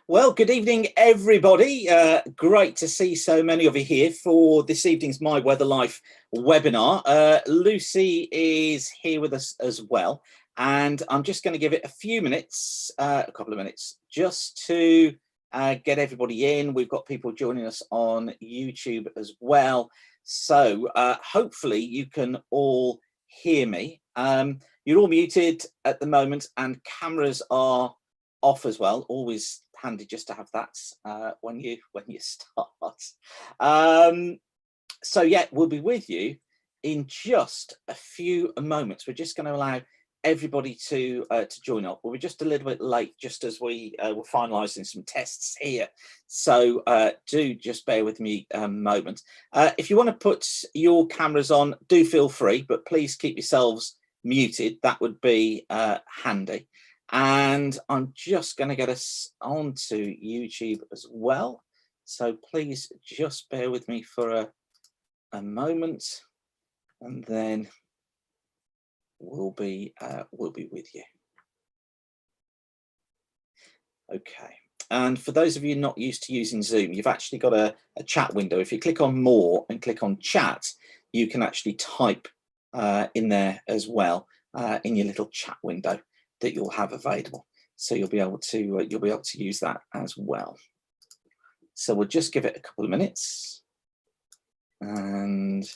Well, good evening, everybody. Great to see so many of you here for this evening's My Weather Life webinar. Lucy is here with us as well, and I'm just going to give it a few minutes, a couple of minutes, just to get everybody in. We've got people joining us on YouTube as well, so hopefully you can all hear me. You're all muted at the moment, and cameras are off as well. Always handy just to have that when you start. So yeah, we'll be with you in just a few moments. We're just going to allow everybody to join up. We're just a little bit late, just as we were finalising some tests here. So do just bear with me a moment. If you want to put your cameras on, do feel free, but please keep yourselves muted. That would be handy. And I'm just going to get us onto YouTube as well. So please just bear with me for a moment, and then we'll be with you. Okay. And for those of you not used to using Zoom, you've actually got a chat window. If you click on More and click on Chat, you can actually type in there as well in your little chat window that you'll have available, so you'll be able to use that as well. So we'll just give it a couple of minutes, and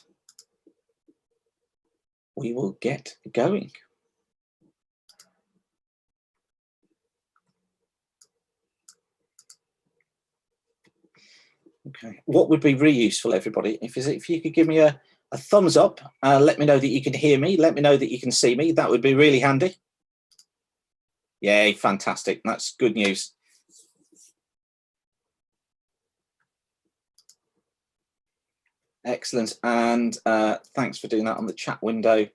we will get going. Okay, what would be really useful, everybody, if you could give me a thumbs up, let me know that you can hear me, let me know that you can see me. That would be really handy. Yay, fantastic. That's good news. Excellent. And thanks for doing that on the chat window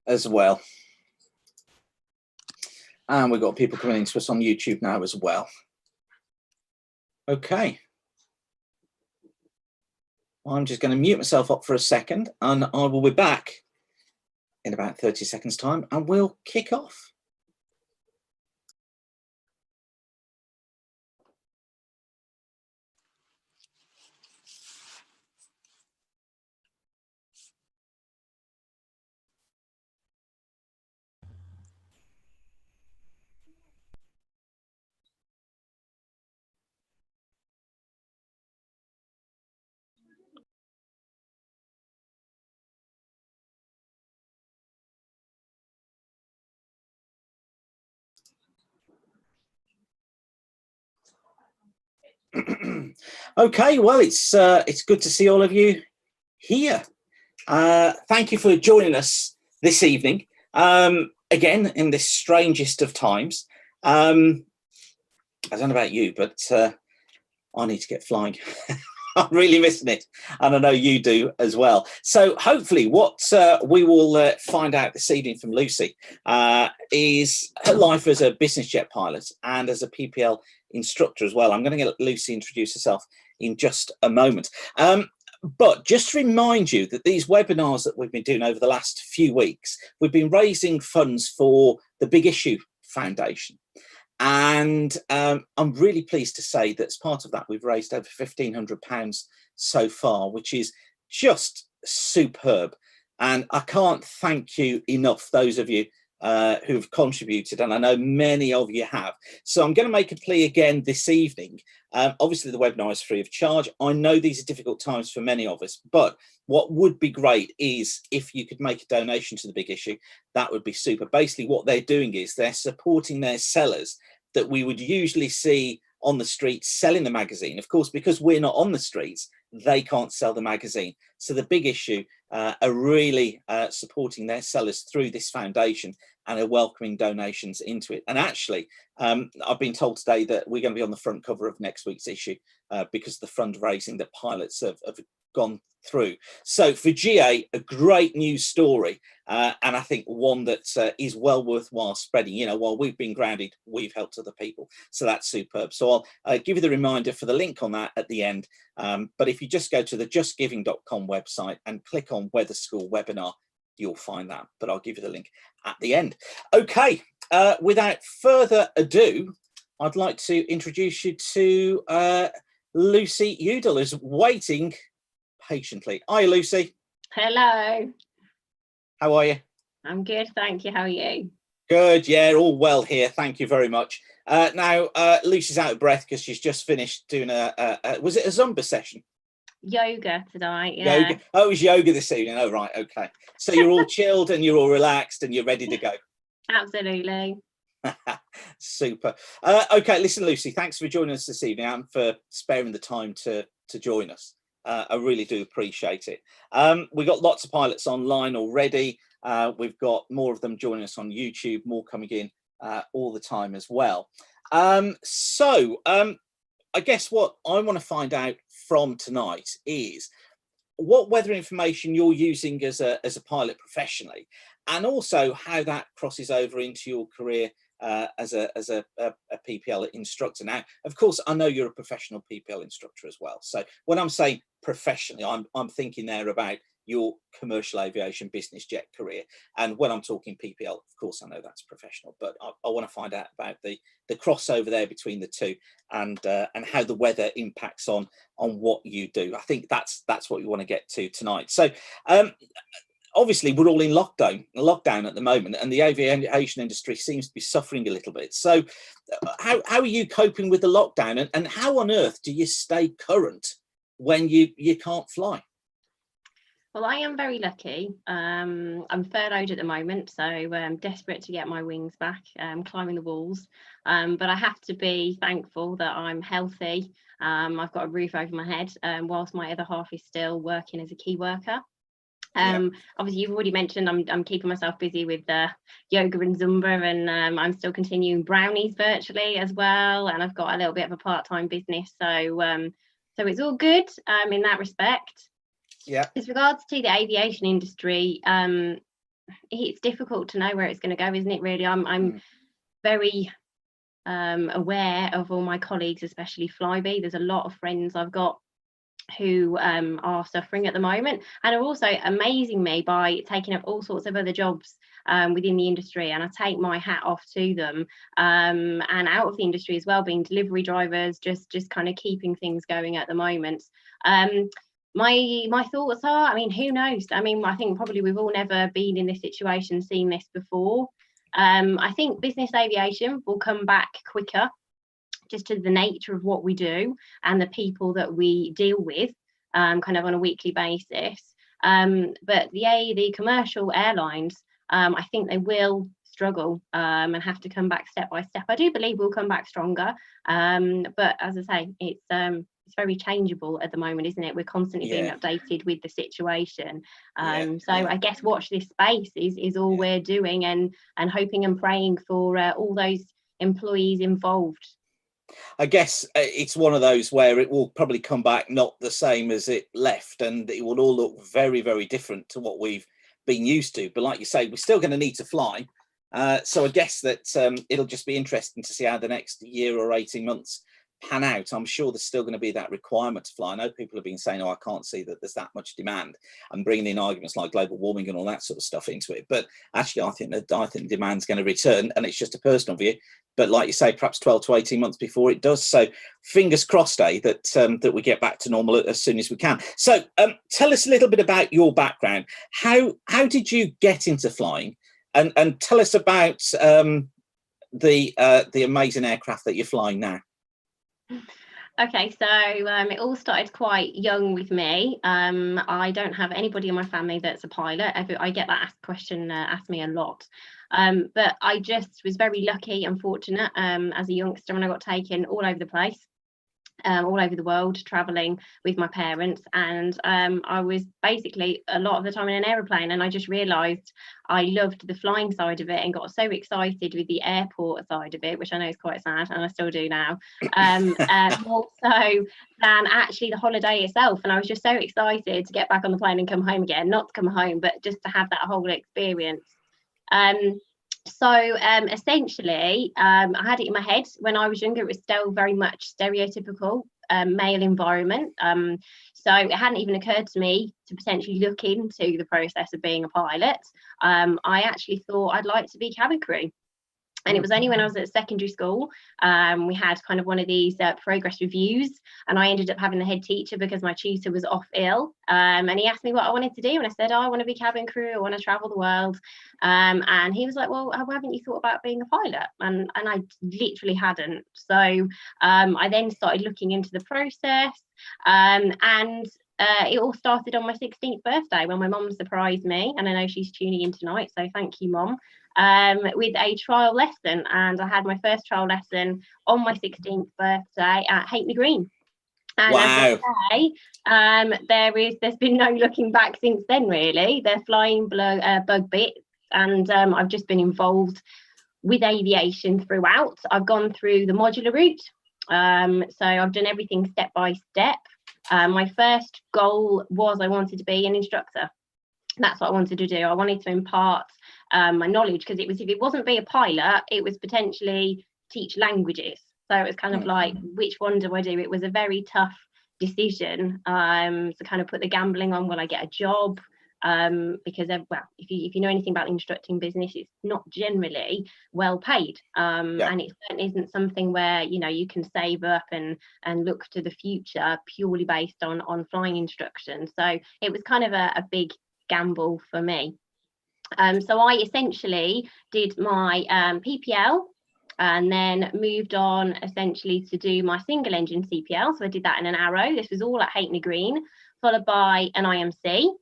as well. And we've got people coming into us on YouTube now as well. Okay. I'm just going to mute myself up for a second, and I will be back in about 30 seconds time, and we'll kick off. Okay, well, it's good to see all of you here. Thank you for joining us this evening, again in this strangest of times. I don't know about you, but I need to get flying. I'm really missing it, and I know you do as well. So hopefully what we will find out this evening from Lucy is her life as a business jet pilot and as a PPL instructor as well. I'm going to get Lucy introduce herself in just a moment. But just to remind you that these webinars that we've been doing over the last few weeks, we've been raising funds for the Big Issue Foundation. And I'm really pleased to say that as part of that, we've raised over £1,500 so far, which is just superb. And I can't thank you enough, those of you who've contributed, and I know many of you have. So I'm going to make a plea again this evening. Obviously, the webinar is free of charge. I know these are difficult times for many of us, but what would be great is if you could make a donation to the Big Issue. That would be super. Basically, what they're doing is they're supporting their sellers that we would usually see on the streets selling the magazine. Of course, because we're not on the streets, they can't sell the magazine. So the Big Issue are really supporting their sellers through this foundation and are welcoming donations into it. And actually, I've been told today that we're going to be on the front cover of next week's issue because of the fundraising that pilots have gone through. So for GA, a great news story, and I think one that is well worthwhile spreading. You know, while we've been grounded, we've helped other people. So that's superb. So I'll give you the reminder for the link on that at the end. But if you just go to the justgiving.com website and click on Weather School webinar, you'll find that. But I'll give you the link at the end. Okay, without further ado, I'd like to introduce you to Lucy Youdell, who's waiting patiently. Hi, Lucy. Hello. How are you? I'm good, thank you. How are you? Good, yeah, all well here. Thank you very much. Now, Lucy's out of breath because she's just finished doing was it a Zumba session? Yoga tonight, yeah. Yoga. Oh, it was yoga this evening. Oh, right, okay. So you're all chilled and you're all relaxed and you're ready to go. Absolutely. Super. Okay, listen, Lucy, thanks for joining us this evening and for sparing the time to join us. I really do appreciate it. We've got lots of pilots online already. We've got more of them joining us on YouTube, more coming in all the time as well. I guess what I want to find out from tonight is what weather information you're using as a pilot professionally, and also how that crosses over into your career as a PPL instructor. Now, of course, I know you're a professional PPL instructor as well. So when I'm saying professionally, I'm thinking there about your commercial aviation business jet career. And when I'm talking PPL, of course, I know that's professional, but I want to find out about the crossover there between the two, and how the weather impacts on what you do. I think that's what we want to get to tonight. So obviously we're all in lockdown at the moment, and the aviation industry seems to be suffering a little bit. So how are you coping with the lockdown, and how on earth do you stay current when you can't fly? Well, I am very lucky. I'm furloughed at the moment, so I'm desperate to get my wings back, climbing the walls. But I have to be thankful that I'm healthy. I've got a roof over my head, whilst my other half is still working as a key worker. Obviously, you've already mentioned I'm keeping myself busy with yoga and Zumba, and I'm still continuing brownies virtually as well. And I've got a little bit of a part-time business, so it's all good in that respect. Yeah. As regards to the aviation industry, it's difficult to know where it's going to go, isn't it? Really, I'm very aware of all my colleagues, especially Flybe. There's a lot of friends I've got who are suffering at the moment, and are also amazing me by taking up all sorts of other jobs within the industry, and I take my hat off to them, and out of the industry as well, being delivery drivers, just kind of keeping things going at the moment. My thoughts are, I mean, who knows? I mean, I think probably we've all never been in this situation, seen this before. I think business aviation will come back quicker, just to the nature of what we do and the people that we deal with, kind of on a weekly basis. But the commercial airlines, I think they will struggle and have to come back step by step. I do believe we'll come back stronger, but as I say, it's very changeable at the moment, isn't it? We're constantly being updated with the situation. I guess watch this space is all we're doing, and hoping and praying for all those employees involved. I guess it's one of those where it will probably come back not the same as it left, and it will all look very, very different to what we've been used to. But like you say, we're still going to need to fly. So I guess that it'll just be interesting to see how the next year or 18 months pan out. I'm sure there's still going to be that requirement to fly. I know people have been saying, oh, I can't see that there's that much demand, and bringing in arguments like global warming and all that sort of stuff into it. But actually, I think demand's going to return, and it's just a personal view. But like you say, perhaps 12 to 18 months before it does. So fingers crossed, that we get back to normal as soon as we can. So tell us a little bit about your background. How did you get into flying? And tell us about the amazing aircraft that you're flying now. Okay, so it all started quite young with me. I don't have anybody in my family that's a pilot. I get that question asked me a lot. But I just was very lucky and fortunate as a youngster when I got taken all over the place, all over the world, traveling with my parents. And I was basically a lot of the time in an aeroplane, and I just realized I loved the flying side of it and got so excited with the airport side of it, which I know is quite sad, and I still do now, more so than actually the holiday itself. And I was just so excited to get back on the plane and come home again, not to come home, but just to have that whole experience. Essentially, I had it in my head when I was younger. It was still very much stereotypical male environment. So it hadn't even occurred to me to potentially look into the process of being a pilot. I actually thought I'd like to be cabin crew. And it was only when I was at secondary school, we had kind of one of these progress reviews, and I ended up having the head teacher because my tutor was off ill. And he asked me what I wanted to do, and I said, oh, I want to be cabin crew, I want to travel the world. And he was like, well, haven't you thought about being a pilot? And I literally hadn't. So I then started looking into the process, and it all started on my 16th birthday when my mum surprised me, and I know she's tuning in tonight, so thank you, Mum, with a trial lesson. And I had my first trial lesson on my 16th birthday at Hackney Green. And wow. as I say, there's been no looking back since then, really. They're flying bug bits, and I've just been involved with aviation throughout. I've gone through the modular route, so I've done everything step by step. My first goal was I wanted to be an instructor. That's what I wanted to do. I wanted to impart my knowledge, because if it wasn't be a pilot, it was potentially teach languages. So it was kind of like, which one do I do? It was a very tough decision to kind of put the gambling on, will I get a job? Because well, if you know anything about the instructing business, it's not generally well paid, and it certainly isn't something where you can save up and look to the future purely based on flying instruction. So it was kind of a big gamble for me. So I essentially did my PPL, and then moved on essentially to do my single engine CPL. So I did that in an Arrow. This was all at Hackney Green, followed by an IMC.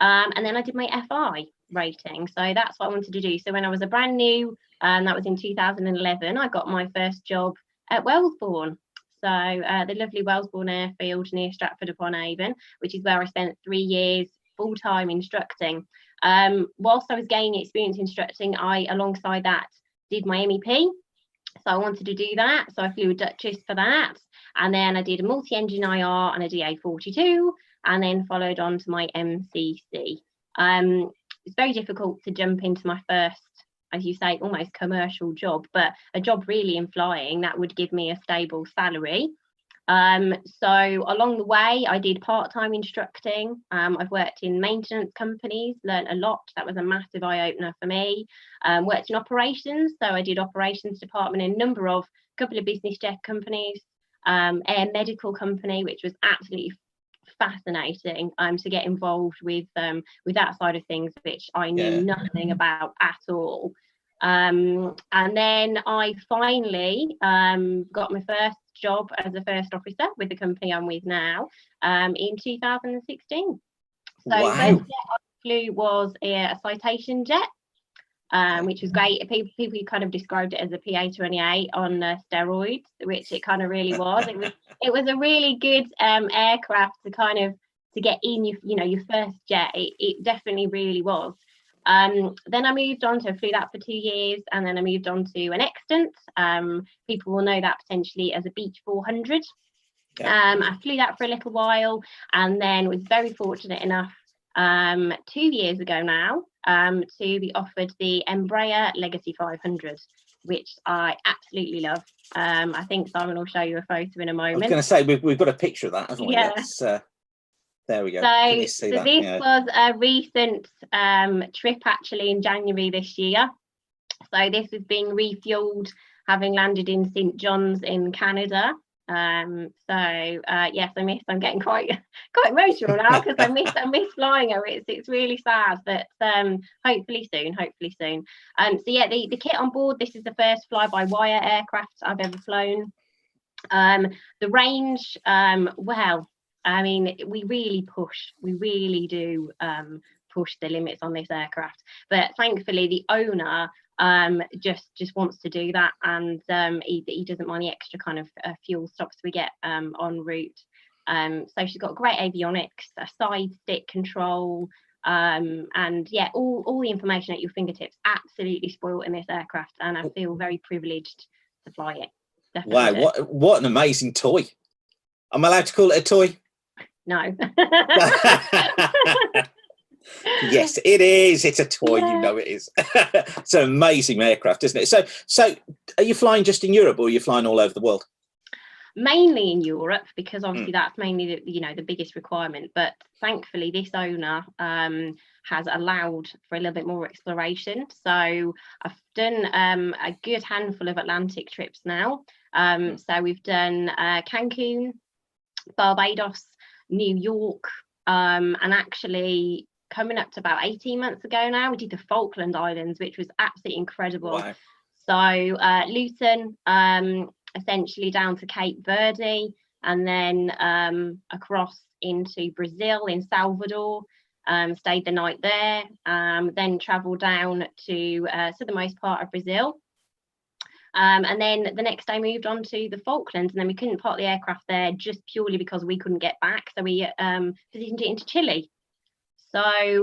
And then I did my FI rating. So that's what I wanted to do. So when I was a brand new, that was in 2011, I got my first job at Wellesbourne. So the lovely Wellesbourne Airfield near Stratford upon Avon, which is where I spent 3 years full-time instructing. Whilst I was gaining experience instructing, I, alongside that, did my MEP. So I wanted to do that. So I flew a Duchess for that. And then I did a multi-engine IR and a DA42, and then followed on to my MCC. It's very difficult to jump into my first, as you say, almost commercial job, but a job really in flying that would give me a stable salary. So along the way, I did part-time instructing. I've worked in maintenance companies, learned a lot. That was a massive eye-opener for me. Worked in operations, so I did operations department in a couple of business jet companies, air medical company, which was absolutely fascinating to get involved with that side of things, which I knew nothing about at all. And then I finally got my first job as a first officer with the company I'm with now in 2016. So wow. First jet I flew was a Citation jet, which was great. People kind of described it as a PA-28 on steroids, which it kind of really was. It was a really good aircraft to get in your first jet. It definitely really was. Then I moved on to flew that for 2 years, and then I moved on to an Extant. People will know that potentially as a Beech 400. I flew that for a little while, and then was very fortunate enough 2 years ago now to be offered the Embraer Legacy 500, which I absolutely love. I think Simon will show you a photo in a moment. I was going to say we've got a picture of that, haven't we? Yeah. There we go. So this was a recent trip actually in January this year. So this is being refueled, having landed in St. John's in Canada. Yes, I'm getting quite emotional now because I miss flying her. It's really sad, but hopefully soon. So yeah, the kit on board, this is the first fly-by-wire aircraft I've ever flown. The range, well, I mean, we really do push the limits on this aircraft, but thankfully the owner just wants to do that, and he doesn't mind the extra kind of fuel stops we get en route. So she's got great avionics, a side stick control, and yeah, all the information at your fingertips, absolutely spoiled in this aircraft, and I feel very privileged to fly it. Definitely. Wow, what an amazing toy. Am I allowed to call it a toy? No. Yes, it is. It's a toy. Yeah. You know it is. It's an amazing aircraft, isn't it? So are you flying just in Europe, or are you flying all over the world? mainly in Europe, because obviously that's mainly the biggest requirement. But thankfully, this owner has allowed for a little bit more exploration. So I've done a good handful of Atlantic trips now. So we've done Cancun, Barbados, New York, and actually coming up to about 18 months ago now, we did the Falkland Islands, which was absolutely incredible. Wow. So Luton, essentially down to Cape Verde, and then across into Brazil in Salvador, stayed the night there, then travelled down to southernmost part of Brazil. And then the next day moved on to the Falklands, and then we couldn't park the aircraft there just purely because we couldn't get back. So we positioned it into Chile. So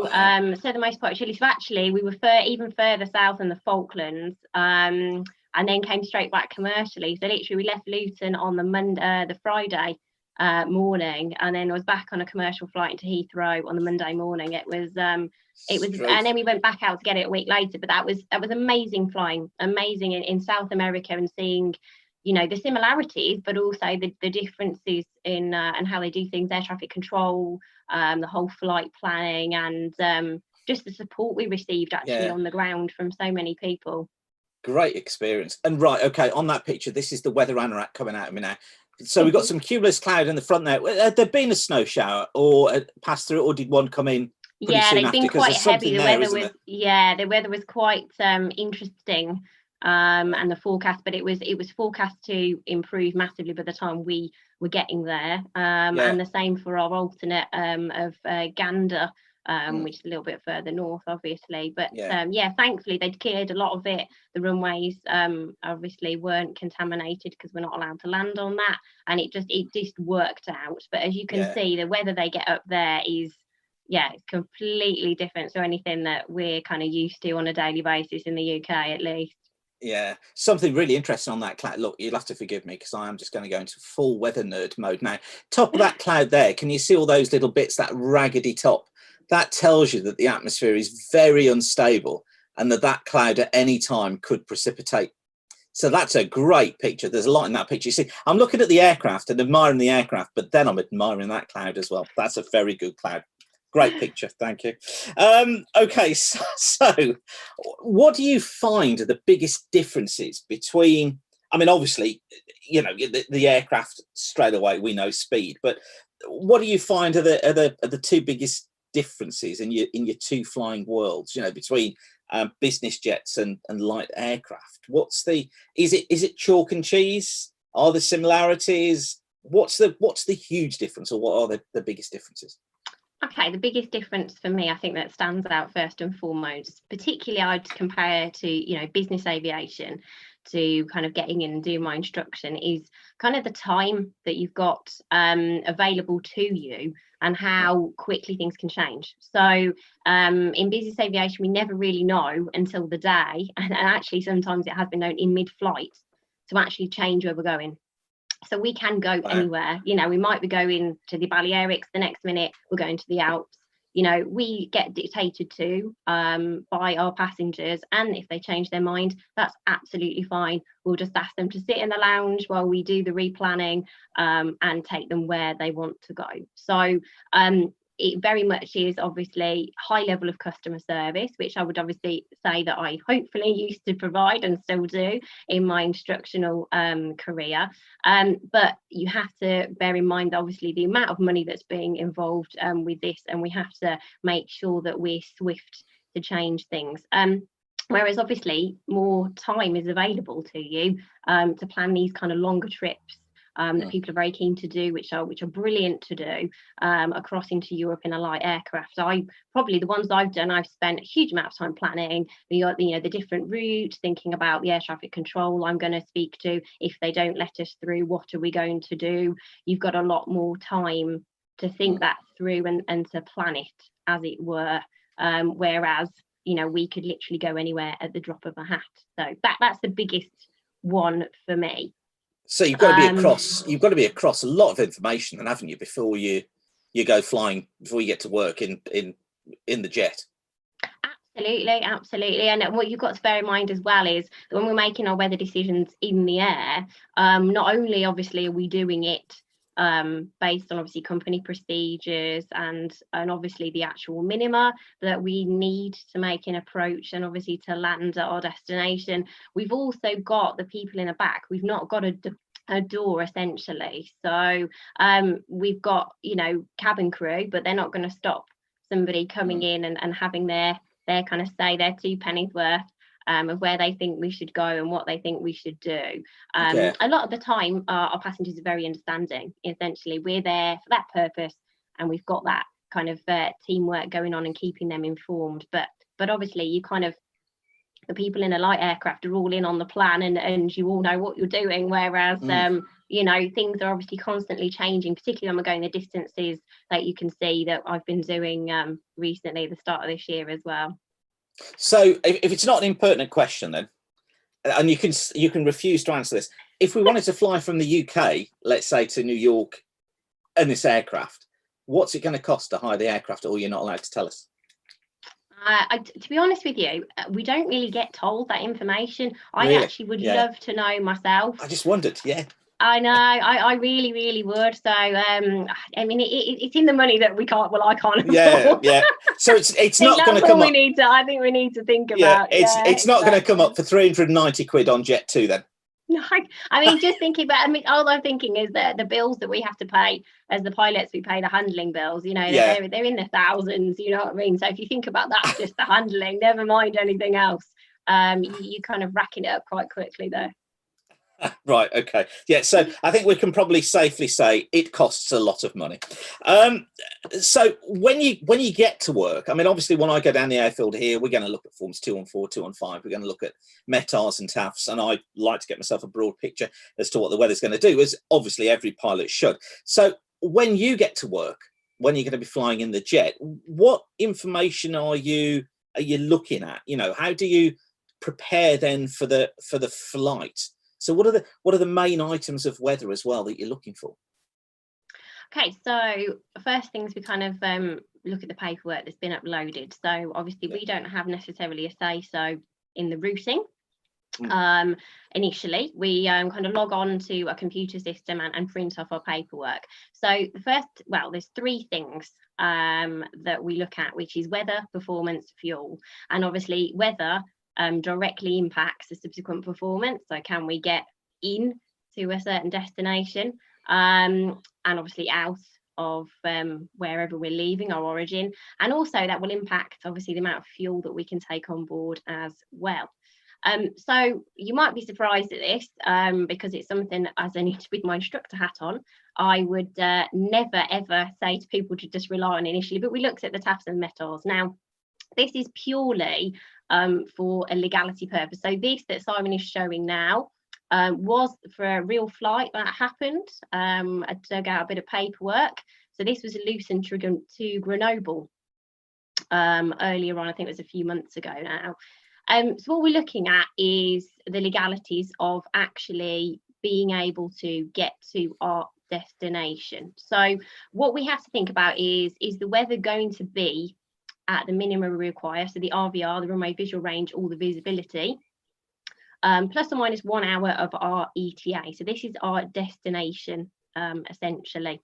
the most part of Chile. So actually we were even further south than the Falklands, and then came straight back commercially. So literally we left Luton on the Friday morning, and then was back on a commercial flight into Heathrow on the Monday morning. It was, and then we went back out to get it a week later. But that was amazing flying, amazing in South America, and seeing, the similarities, but also the differences in and how they do things, air traffic control, the whole flight planning, and just the support we received actually on the ground from so many people. Great experience. And right, okay, on that picture, this is the weather anorak coming out of me now. So we've got some cumulus cloud in the front there. Had there been a snow shower or passed through, or did one come in pretty soon they've after? been quite heavy. The weather was quite interesting, and the forecast, but it was forecast to improve massively by the time we were getting there. And the same for our alternate of Gander, which is a little bit further north, obviously. But thankfully they'd cleared a lot of it. The runways obviously weren't contaminated because we're not allowed to land on that, and it just worked out. But as you can see, the weather they get up there is it's completely different to anything that we're kind of used to on a daily basis in the UK, at least. Yeah, something really interesting on that cloud. Look, you'll have to forgive me because I am just going to go into full weather nerd mode now. Top of that cloud there, can you see all those little bits, that raggedy top? That tells you that the atmosphere is very unstable and that cloud at any time could precipitate. So that's a great picture. There's a lot in that picture. You see, I'm looking at the aircraft and admiring the aircraft, but then I'm admiring that cloud as well. That's a very good cloud. Great picture, thank you. Okay, so what do you find are the biggest differences between, I mean, obviously, the aircraft straight away, we know speed, but what do you find are the two biggest differences in your two flying worlds, between business jets and light aircraft? Is it chalk and cheese? Are there similarities? What's the huge difference, or what are the biggest differences? Okay, the biggest difference for me, I think that stands out first and foremost, particularly I'd compare to, business aviation to kind of getting in and doing my instruction, is kind of the time that you've got available to you and how quickly things can change. So in business aviation, we never really know until the day, and actually sometimes it has been known in mid-flight to actually change where we're going. So we can go anywhere. We might be going to the Balearics, the next minute we're going to the Alps. We get dictated to by our passengers, and if they change their mind, that's absolutely fine. We'll just ask them to sit in the lounge while we do the replanning, and take them where they want to go. So it very much is obviously high level of customer service, which I would obviously say that I hopefully used to provide and still do in my instructional career. But you have to bear in mind, obviously, the amount of money that's being involved with this, and we have to make sure that we're swift to change things. Whereas obviously more time is available to you to plan these kind of longer trips that people are very keen to do, which are brilliant to do across into Europe in a light aircraft. Probably the ones I've done, I've spent a huge amount of time planning the different routes, thinking about the air traffic control I'm going to speak to. If they don't let us through, what are we going to do? You've got a lot more time to think that through and to plan it, as it were. Whereas we could literally go anywhere at the drop of a hat. So that's the biggest one for me. So you've got to be across a lot of information, then, haven't you, before you go flying, before you get to work in the jet? Absolutely. And what you've got to bear in mind as well is that when we're making our weather decisions in the air, not only obviously are we doing it based on obviously company procedures and obviously the actual minima that we need to make an approach and obviously to land at our destination, we've also got the people in the back. We've not got a door essentially. So we've got, you know, cabin crew, but they're not going to stop somebody coming in and having their kind of say their 2 pennies worth of where they think we should go and what they think we should do. A lot of the time our passengers are very understanding. Essentially we're there for that purpose and we've got that kind of teamwork going on and keeping them informed, but obviously you kind of, the people in a light aircraft are all in on the plan and you all know what you're doing, whereas you know, things are obviously constantly changing, particularly when we're going the distances that you can see that I've been doing recently, the start of this year as well. So if it's not an impertinent question then, and you can refuse to answer this, if we wanted to fly from the UK, let's say to New York in this aircraft, what's it going to cost to hire the aircraft, or you're not allowed to tell us? To be honest with you, we don't really get told that information. Really? I actually would love to know myself. I just wondered, I know, I really, really would. So, I mean, it's in the money that we can't, well, I can't afford. So it's not going to come up. I think we need to think about. It's not going to come up for 390 quid on Jet 2 then. No, I mean, just thinking about, I mean, all I'm thinking is that the bills that we have to pay as the pilots, we pay the handling bills, you know, they're in the thousands, you know what I mean? So if you think about that, just the handling, never mind anything else, you kind of racking it up quite quickly there. Right, okay. So I think we can probably safely say it costs a lot of money. So when you get to work, I mean, obviously when I go down the airfield here, we're going to look at forms 214, 215, we're going to look at METARs and TAFs, and I like to get myself a broad picture as to what the weather's going to do, as obviously every pilot should. So when you get to work, when you're going to be flying in the jet, what information are you looking at? You know, how do you prepare then for the flight? So what are the main items of weather as well that you're looking for? Okay, so first things we kind of look at the paperwork that's been uploaded. So obviously we don't have necessarily a say so in the routing. Initially, we kind of log on to a computer system and print off our paperwork. So the first, well, there's 3 things that we look at, which is weather, performance, fuel, and obviously weather directly impacts the subsequent performance. So can we get in to a certain destination and obviously out of wherever we're leaving, our origin, and also that will impact obviously the amount of fuel that we can take on board as well. So you might be surprised at this because it's something, as I need to with my instructor hat on, I would never ever say to people to just rely on initially, but we looked at the TAFs and METARs. Now this is purely for a legality purpose. So this that Simon is showing now was for a real flight that happened. I dug out a bit of paperwork. So this was a Luton to Grenoble earlier on, I think it was a few months ago now. So what we're looking at is the legalities of actually being able to get to our destination. So what we have to think about is the weather going to be at the minimum we require, so the RVR, the runway visual range, all the visibility, plus or minus 1 hour of our ETA. So this is our destination, essentially.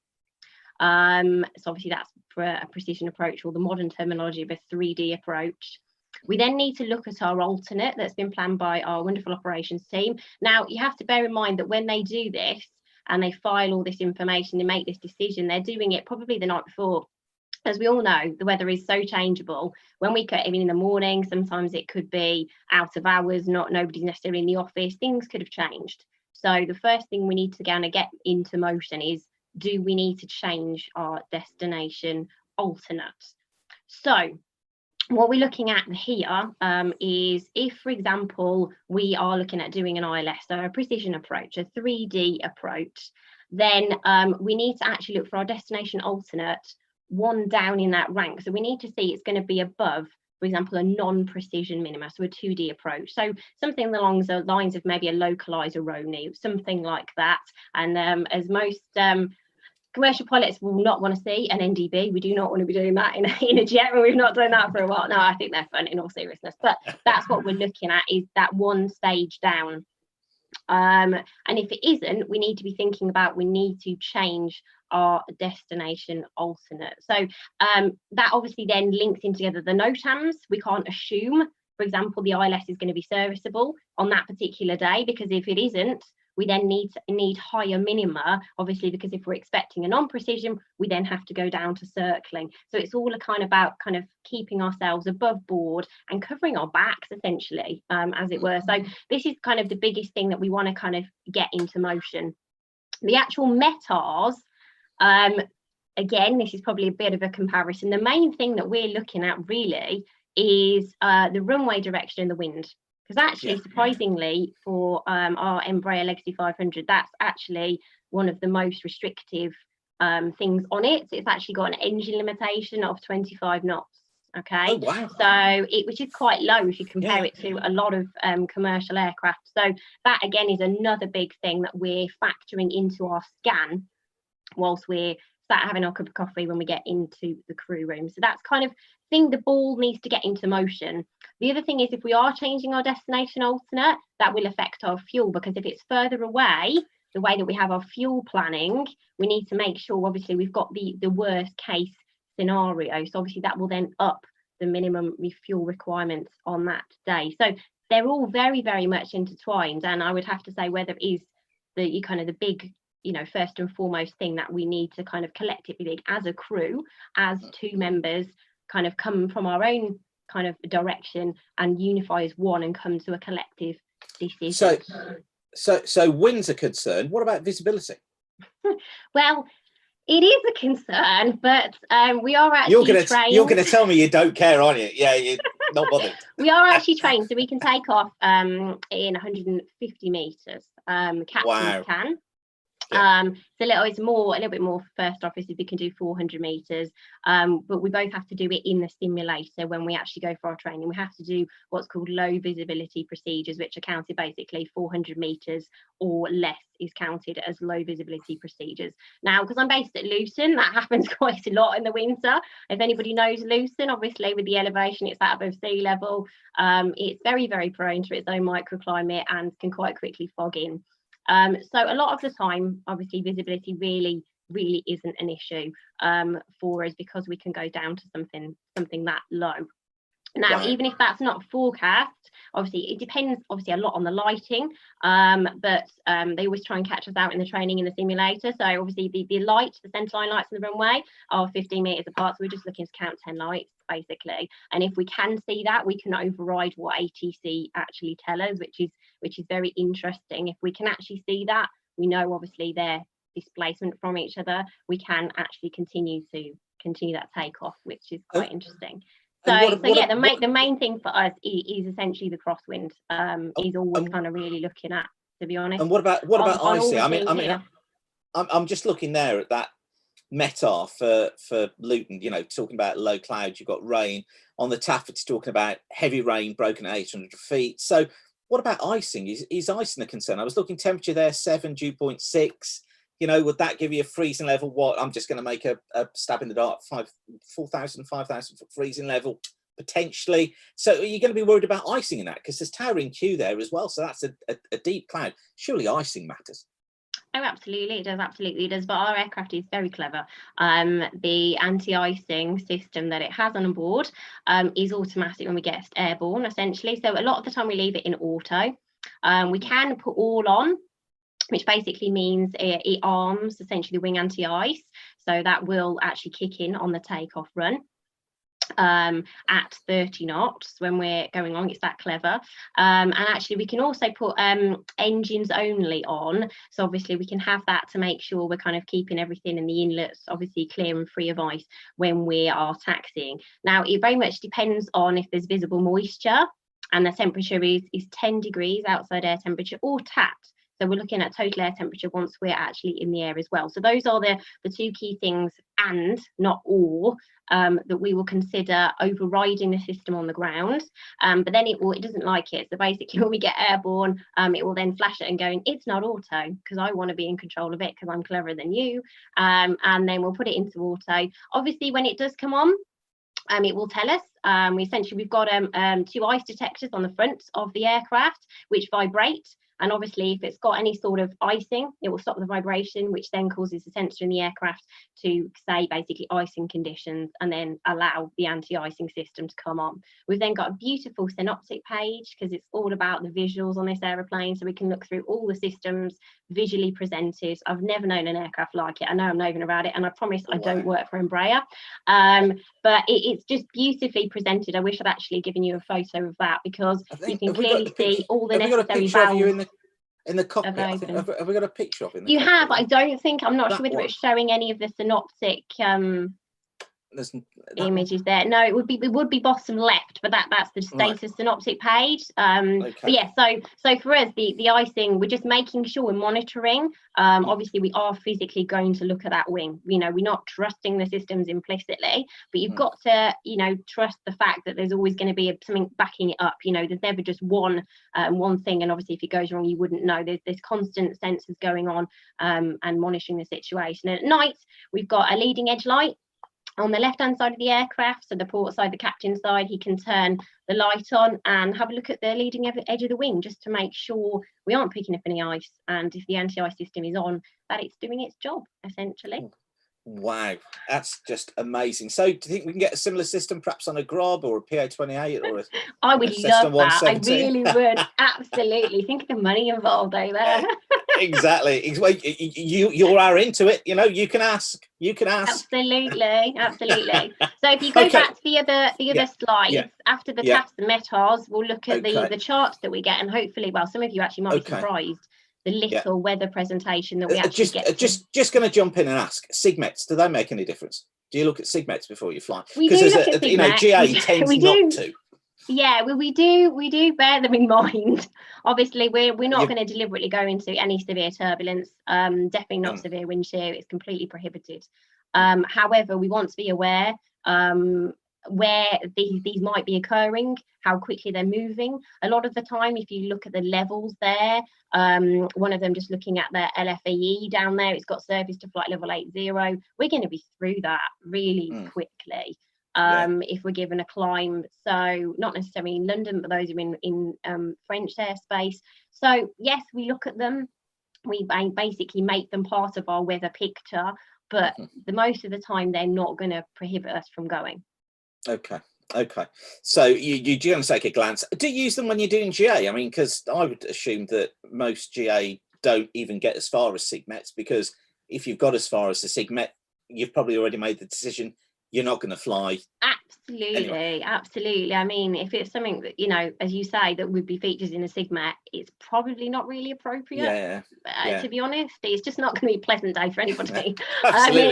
So obviously that's for a precision approach, or the modern terminology of a 3D approach. We then need to look at our alternate that's been planned by our wonderful operations team. Now, you have to bear in mind that when they do this and they file all this information, they make this decision, they're doing it probably the night before. As we all know, the weather is so changeable. When we cut in the morning, sometimes it could be out of hours, nobody's necessarily in the office, things could have changed. So the first thing we need to kind of get into motion is, do we need to change our destination alternate? So what we're looking at here is if, for example, we are looking at doing an ILS, so a precision approach, a 3D approach, then we need to actually look for our destination alternate one down in that rank. So we need to see it's going to be above, for example, a non-precision minima, so a 2D approach. So something along the lines of maybe a localizer RONI, something like that. And as most commercial pilots will not want to see an NDB. We do not want to be doing that in a jet, and we've not done that for a while. No, I think they're fun in all seriousness, but that's what we're looking at, is that one stage down. And if it isn't, we need to be thinking about, we need to change our destination alternate. So that obviously then links in together the NOTAMs. We can't assume, for example, the ILS is going to be serviceable on that particular day, because if it isn't, we then need higher minima, obviously, because if we're expecting a non-precision, we then have to go down to circling. So it's all about kind of keeping ourselves above board and covering our backs, essentially, as it were. So this is kind of the biggest thing that we want to kind of get into motion. The actual METARs, again, this is probably a bit of a comparison. The main thing that we're looking at really is the runway direction and the wind. Because actually, surprisingly, for our Embraer Legacy 500, that's actually one of the most restrictive things on it. So it's actually got an engine limitation of 25 knots. Okay. Oh, wow. So which is quite low if you compare it to a lot of commercial aircraft. So that again is another big thing that we're factoring into our scan whilst we're sat having our cup of coffee when we get into the crew room. So that's kind of thing the ball needs to get into motion. The other thing is, if we are changing our destination alternate, that will affect our fuel, because if it's further away, the way that we have our fuel planning, we need to make sure obviously we've got the worst case scenario. So obviously that will then up the minimum fuel requirements on that day. So they're all very, very much intertwined, and I would have to say whether it is the kind of the big, first and foremost thing that we need to kind of collectively as a crew, as two members, kind of come from our own kind of direction and unify as one and come to a collective decision. So winds are concerned. What about visibility? Well, it is a concern, but we are actually trained. You're going to tell me you don't care, aren't you? Yeah, you're not bothered. We are actually trained, so we can take off in 150 meters. Captains can. It's a little bit more for first officers. We can do 400 meters, but we both have to do it in the simulator. When we actually go for our training, we have to do what's called low visibility procedures, which are counted basically 400 meters or less is counted as low visibility procedures. Now, because I'm based at Luton, that happens quite a lot in the winter. If anybody knows Luton, obviously with the elevation, it's at above sea level. It's very, very prone to its own microclimate and can quite quickly fog in. So a lot of the time, obviously, visibility really, really isn't an issue for us, because we can go down to something that low. Now, even if that's not forecast, obviously, it depends obviously a lot on the lighting, but they always try and catch us out in the training in the simulator. So obviously the lights, the centerline lights on the runway are 15 meters apart. So we're just looking to count 10 lights basically. And if we can see that, we can override what ATC actually tell us, which is very interesting. If we can actually see that, we know obviously their displacement from each other. We can actually continue that takeoff, which is quite interesting. The main thing for us is essentially the crosswind. Is all we're kind of really looking at, to be honest. And what about icing? I'm just looking there at that METAR for Luton. Talking about low clouds, you've got rain. On the TAF, it's talking about heavy rain, broken at 800 feet. So what about icing? Is icing a concern? I was looking temperature there, 7, dew point 6. Would that give you a freezing level? What, I'm just going to make a stab in the dark, 4,000, 5,000 foot freezing level, potentially. So are you going to be worried about icing in that? Because there's towering Q there as well. So that's a deep cloud. Surely icing matters. Oh, absolutely. It does. But our aircraft is very clever. The anti-icing system that it has on board is automatic when we get airborne, essentially. So a lot of the time we leave it in auto. We can put all on, which basically means it arms essentially the wing anti-ice, so that will actually kick in on the takeoff run at 30 knots when we're going on. It's that clever. And actually we can also put engines only on, so obviously we can have that to make sure we're kind of keeping everything in the inlets obviously clear and free of ice when we are taxiing. Now it very much depends on if there's visible moisture and the temperature is 10 degrees outside air temperature or TAT. So we're looking at total air temperature once we're actually in the air as well. So those are the two key things, and not all, that we will consider overriding the system on the ground. But then it doesn't like it. So basically when we get airborne, it will then flash it and going, it's not auto, because I want to be in control of it because I'm cleverer than you. And then we'll put it into auto. Obviously when it does come on, it will tell us. We've got 2 ice detectors on the front of the aircraft which vibrate, and obviously if it's got any sort of icing, it will stop the vibration, which then causes the sensor in the aircraft to say basically icing conditions, and then allow the anti-icing system to come on. We've then got a beautiful synoptic page, because it's all about the visuals on this aeroplane, so we can look through all the systems visually presented. I've never known an aircraft like it. I know I'm raving about it, and I promise I don't work for Embraer, but it's just beautifully presented. I wish I'd actually given you a photo of that, because you can clearly see all the necessary valves. In the cockpit, have we got a picture of it? You have. I don't think. I'm not sure whether it's showing any of the synoptic images there. No, it would be bottom left, but that's the status synoptic page. But yeah, so for us, the icing, we're just making sure we're monitoring. Obviously we are physically going to look at that wing. You know, we're not trusting the systems implicitly, but you've got to, you know, trust the fact that there's always going to be something backing it up. You know, there's never just one thing, and obviously if it goes wrong you wouldn't know. There's constant sensors going on, and monitoring the situation. And at night we've got a leading edge light on the left hand side of the aircraft, so the port side, the captain side. He can turn the light on and have a look at the leading edge of the wing, just to make sure we aren't picking up any ice, and if the anti-ice system is on, that it's doing its job essentially. Wow, that's just amazing. So do you think we can get a similar system perhaps on a Grob or a PA-28 or a I would love that. I really would. Absolutely. Think of the money involved over there. Exactly. You are into it, you know. You can ask. Absolutely. So if you go back to the other slides, after the TAFs and METARs, we'll look at the charts that we get, and hopefully, well, some of you actually might be surprised the little weather presentation that we actually get. Just going to jump in and ask, SIGMETs, do they make any difference? Do you look at SIGMETs before you fly? Because you know, GA tends not to. Yeah, well, we do bear them in mind. Obviously, we're not going to deliberately go into any severe turbulence. Definitely not severe wind shear. It's completely prohibited. However, we want to be aware where these might be occurring, how quickly they're moving. A lot of the time, if you look at the levels there, one of them just looking at the LFAE down there, it's got surface to flight level 80. We're going to be through that really quickly. If we're given a climb, so not necessarily in London, but those are in French airspace. So yes, we look at them, we basically make them part of our weather picture, but the most of the time they're not going to prohibit us from going. Okay. So you do want to take a glance. Do you use them when you're doing GA? I mean, because I would assume that most GA don't even get as far as SIGMETs, because if you've got as far as the SIGMET, you've probably already made the decision you're not going to fly. Absolutely. I mean, if it's something that, you know, as you say, that would be features in a SIGMET, it's probably not really appropriate. To be honest, it's just not going to be a pleasant day for anybody.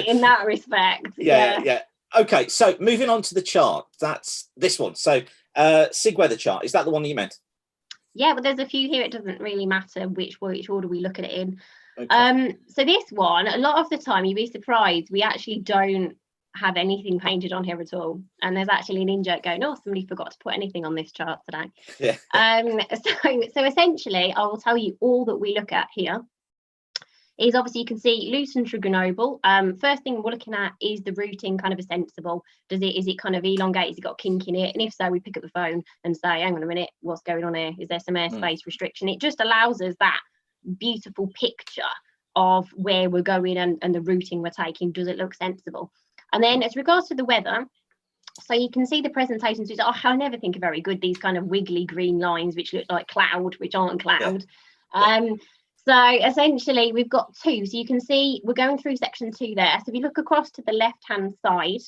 In that respect. Yeah. Okay, so moving on to the chart. That's this one. So SIG weather chart, is that the one you meant? Yeah, but there's a few here. It doesn't really matter which order we look at it in. So this one, a lot of the time, you'd be surprised, we actually don't have anything painted on here at all, and there's actually an in-joke going, oh, somebody forgot to put anything on this chart today. So essentially I will tell you all that we look at here is, obviously you can see loose and trigonal. First thing we're looking at is the routing kind of a sensible. Is it kind of elongate? Has it got a kink in it? And if so, we pick up the phone and say, hang on a minute, what's going on here? Is there some airspace restriction? It just allows us that beautiful picture of where we're going and the routing we're taking. Does it look sensible? And then as regards to the weather, so you can see the presentations, which I never think are very good, these kind of wiggly green lines which look like cloud, which aren't cloud. So essentially we've got two. So you can see we're going through section 2 there. So if you look across to the left-hand side.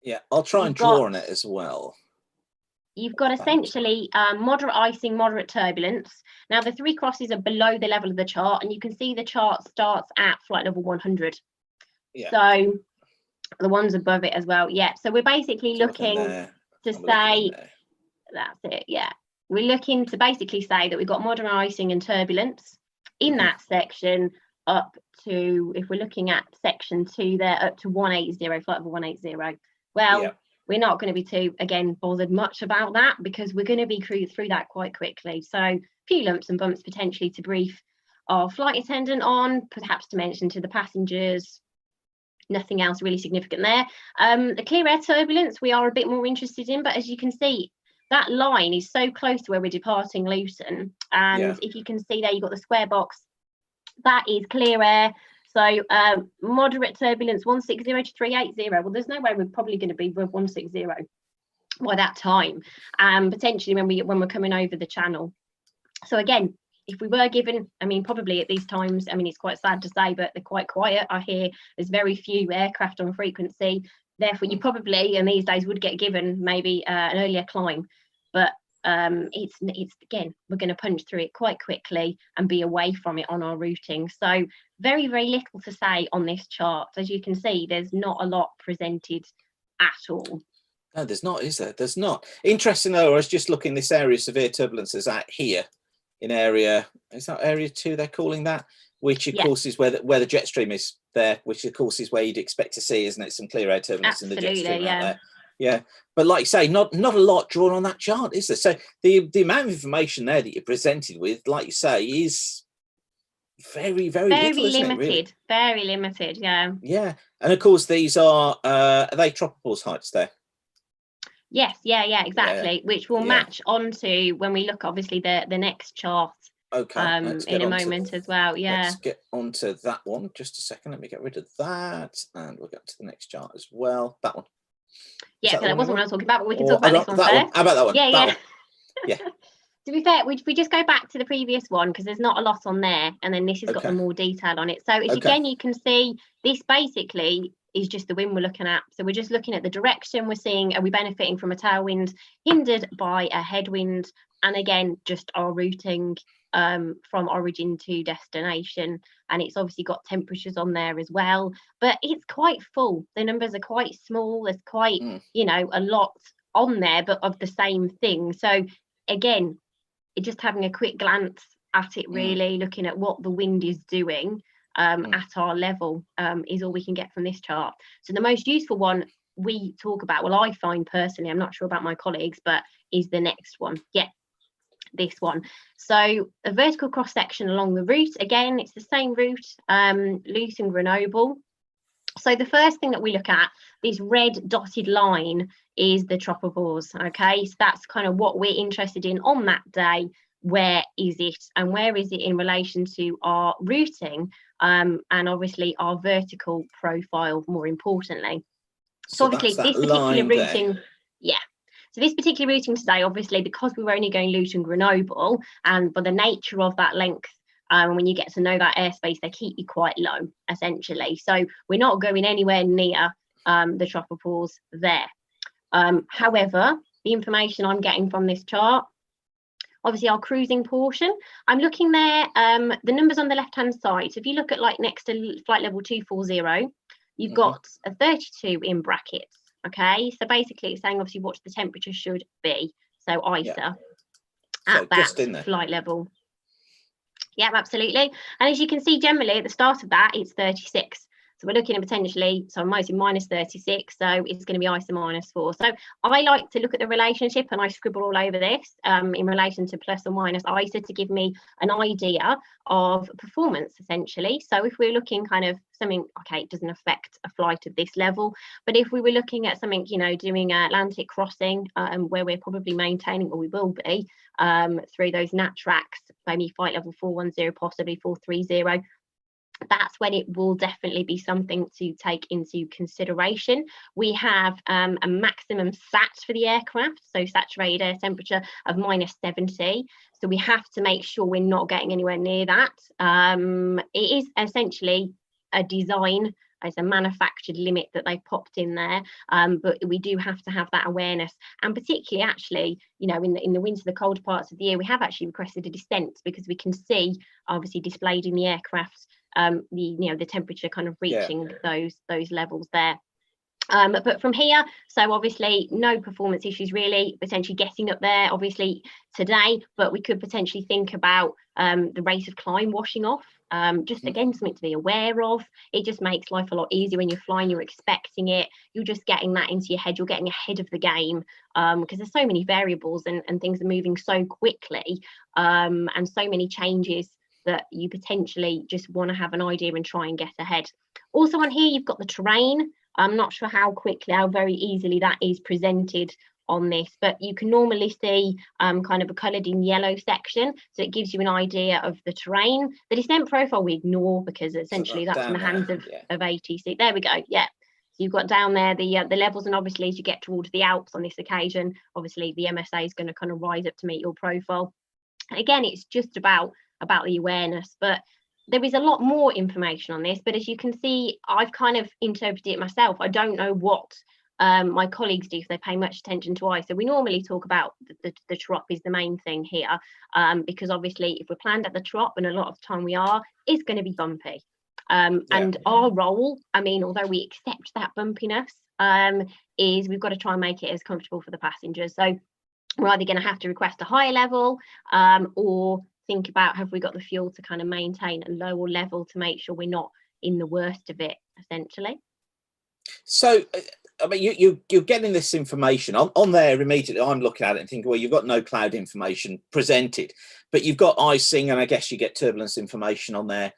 Yeah, I'll try and draw on it as well. You've got essentially moderate icing, moderate turbulence. Now the 3 crosses are below the level of the chart, and you can see the chart starts at flight level 100. So the ones above it as well. So we're basically looking to say, that's it. We're looking to basically say that we've got moderate icing and turbulence. in that section up to, if we're looking at section 2 there, up to 180, flight level 180. Well, we're not going to be too, again, bothered much about that, because we're going to be through that quite quickly. So a few lumps and bumps potentially to brief our flight attendant on, perhaps to mention to the passengers. Nothing else really significant there. The clear air turbulence we are a bit more interested in, but as you can see, that line is so close to where we're departing Luton. And if you can see there, you've got the square box. That is clear air. So moderate turbulence 160 to 380. Well, there's no way we're probably going to be with 160 by that time, potentially when we're coming over the channel. So again, if we were given, I mean, probably at these times, I mean, it's quite sad to say, but they're quite quiet. I hear there's very few aircraft on frequency. Therefore, you probably, in these days, would get given maybe an earlier climb. But it's again, we're going to punch through it quite quickly and be away from it on our routing. So very, very little to say on this chart. As you can see, there's not a lot presented at all. No, there's not, is there? There's not. Interesting though, I was just looking, this area of severe turbulence is out here in area, is that area 2 they're calling that? Which of course is where the jet stream is there, which of course is where you'd expect to see, isn't it? Some clear air turbulence in the jet stream out there. Yeah, but like you say, not a lot drawn on that chart, is there? So the amount of information there that you're presented with, like you say, is very, very little, isn't it, really? Very limited, yeah. Yeah, and of course these are they tropopause heights there? Yes, exactly. Which will match onto when we look, obviously, the next chart. Okay, in a moment as well. Let's get onto that one. Just a second. Let me get rid of that, and we'll get to the next chart as well. That one. Yeah, so that wasn't what I was talking about, but we can talk about this one first. How about that one? Yeah. Yeah. To be fair, we just go back to the previous one because there's not a lot on there, and then this has got the more detail on it. So again, you can see this basically is just the wind we're looking at. So we're just looking at the direction. We're seeing, are we benefiting from a tailwind, hindered by a headwind, and again, just our routing from origin to destination. And it's obviously got temperatures on there as well, but it's quite full. The numbers are quite small. There's quite, a lot on there, but of the same thing. So again, just having a quick glance at it, really looking at what the wind is doing at our level is all we can get from this chart. So the most useful one we talk about, well, I find personally, I'm not sure about my colleagues, but is the next one. This one. So a vertical cross section along the route. Again, it's the same route, Luton Grenoble. So the first thing that we look at, this red dotted line, is the tropopause. Okay, so that's kind of what we're interested in on that day. Where is it, and where is it in relation to our routing, and obviously our vertical profile, more importantly. So obviously this particular routing, so this particular routing today, obviously, because we were only going Luton Grenoble, and by the nature of that length, when you get to know that airspace, they keep you quite low, essentially. So we're not going anywhere near the tropopause there. However, the information I'm getting from this chart, obviously our cruising portion, I'm looking there, the numbers on the left-hand side. So if you look at like next to flight level 240, you've got a 32 in brackets. Okay, so basically it's saying obviously what the temperature should be. So ISA at that flight level. Yeah, absolutely. And as you can see, generally at the start of that, it's 36. So we're looking at potentially, so I'm minus 36, so it's going to be ISA -4. So I like to look at the relationship, and I scribble all over this in relation to plus or minus ISA to give me an idea of performance, essentially. So if we're looking kind of something, okay, it doesn't affect a flight of this level, but if we were looking at something, doing an Atlantic crossing, where we're probably maintaining, or we will be, through those nat tracks, maybe flight level 410, possibly 430, that's when it will definitely be something to take into consideration. We have a maximum SAT for the aircraft, so saturated air temperature of -70. So we have to make sure we're not getting anywhere near that. It is essentially a design, it's a manufactured limit that they've popped in there, but we do have to have that awareness. And particularly, actually, in the winter, the colder parts of the year, we have actually requested a descent because we can see, obviously, displayed in the aircraft, the temperature kind of reaching those levels there. But from here, so obviously no performance issues really, potentially getting up there obviously today, but we could potentially think about the rate of climb washing off. Just again, something to be aware of. It just makes life a lot easier when you're flying, you're expecting it, you're just getting that into your head, you're getting ahead of the game, because there's so many variables and things are moving so quickly, and so many changes that you potentially just want to have an idea and try and get ahead. Also on here, you've got the terrain. I'm not sure how very easily that is presented on this, but you can normally see kind of a coloured in yellow section, so it gives you an idea of the terrain. The descent profile we ignore because essentially that's in the hands of ATC. There we go. Yeah. So you've got down there the levels, and obviously as you get towards the Alps on this occasion, obviously the MSA is going to kind of rise up to meet your profile. And again, it's just about the awareness, but there is a lot more information on this. But as you can see, I've kind of interpreted it myself. I don't know what my colleagues do if they pay much attention to ice. So we normally talk about the trop is the main thing here, because obviously if we're planned at the trop, and a lot of the time we are, it's going to be bumpy. And our role, I mean, although we accept that bumpiness, is we've got to try and make it as comfortable for the passengers. So we're either going to have to request a higher level, or think about, have we got the fuel to kind of maintain a lower level to make sure we're not in the worst of it, essentially. So, I mean, you're getting this information on there immediately. I'm looking at it and thinking, well, you've got no cloud information presented, but you've got icing, and I guess you get turbulence information on there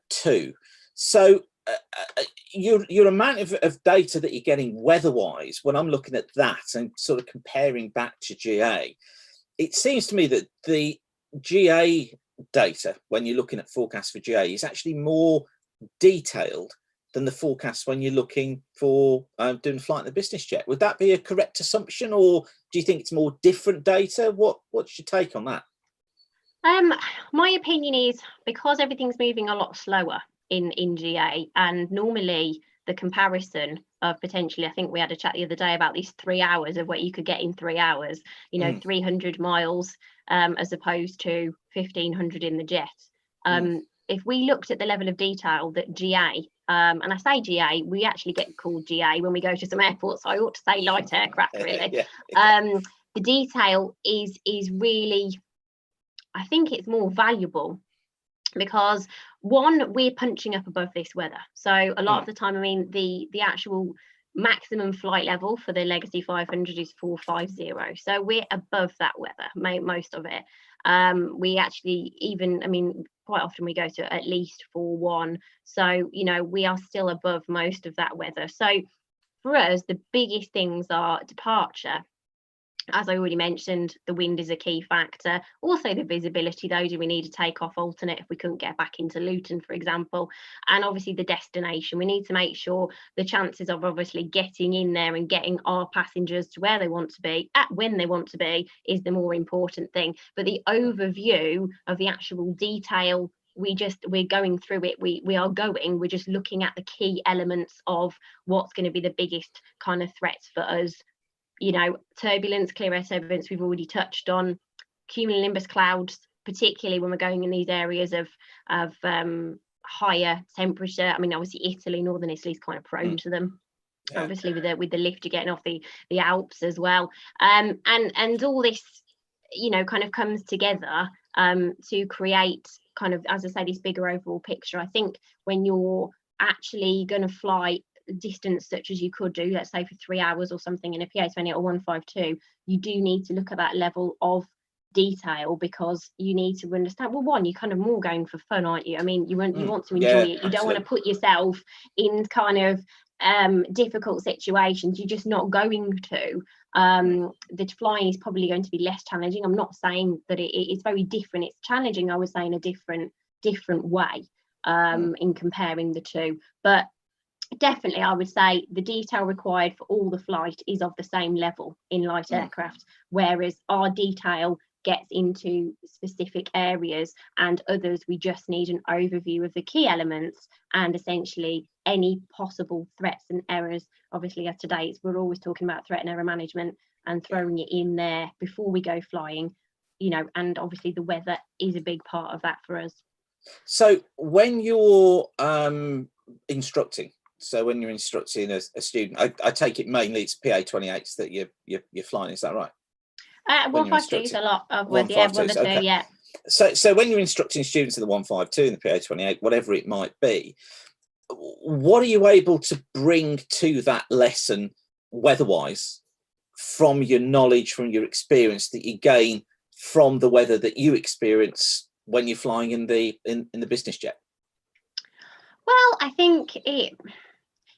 too. So your amount of data that you're getting weather-wise, when I'm looking at that and sort of comparing back to GA, it seems to me that the GA data, when you're looking at forecasts for GA, is actually more detailed than the forecasts when you're looking for doing flight in the business jet. Would that be a correct assumption, or do you think it's more different data? What's your take on that? My opinion is, because everything's moving a lot slower in GA, and normally the comparison of potentially, I think we had a chat the other day about these 3 hours of what you could get in 3 hours, 300 miles as opposed to 1500 in the jet. If we looked at the level of detail that GA, and I say GA, we actually get called GA when we go to some airports, so I ought to say light aircraft really. The detail is really, I think it's more valuable, because one, we're punching up above this weather. So a lot of the time, I mean, the actual maximum flight level for the Legacy 500 is 450. So we're above that weather, most of it. We actually even, I mean, quite often we go to at least 41. So, we are still above most of that weather. So for us, the biggest things are departure. As I already mentioned, the wind is a key factor. Also the visibility, though, do we need to take off alternate if we couldn't get back into Luton, for example? And obviously the destination. We need to make sure the chances of obviously getting in there and getting our passengers to where they want to be, at when they want to be, is the more important thing. But the overview of the actual detail, we're going through it, we're just looking at the key elements of what's going to be the biggest kind of threats for us. Turbulence, clear air turbulence, we've already touched on. Cumulonimbus clouds, particularly when we're going in these areas of higher temperature. I mean, obviously Italy, northern Italy is kind of prone to them. Obviously with the lift you're getting off the Alps as well. And all this, kind of comes together to create kind of, as I say, this bigger overall picture. I think when you're actually going to fly distance such as you could do, let's say for 3 hours or something in a PA20 or 152, you do need to look at that level of detail, because you need to understand, well, one, you're kind of more going for fun, aren't you? I mean, you want to enjoy it. You don't want to put yourself in kind of difficult situations. You're just not going to. The flying is probably going to be less challenging. I'm not saying that it's very different. It's challenging, I would say, in a different way in comparing the two. But definitely, I would say the detail required for all the flight is of the same level in light aircraft, whereas our detail gets into specific areas, and others we just need an overview of the key elements and essentially any possible threats and errors. Obviously, as today, we're always talking about threat and error management and throwing it in there before we go flying, and obviously the weather is a big part of that for us. So when you're instructing So when you're instructing a student, I take it mainly it's PA28s that you're flying. Is that right? 152s a lot of words, yeah, 1 or 2, okay. yeah. So when you're instructing students in the 152 and the PA28, whatever it might be, what are you able to bring to that lesson weather-wise from your knowledge, from your experience that you gain from the weather that you experience when you're flying in the business jet? Well, I think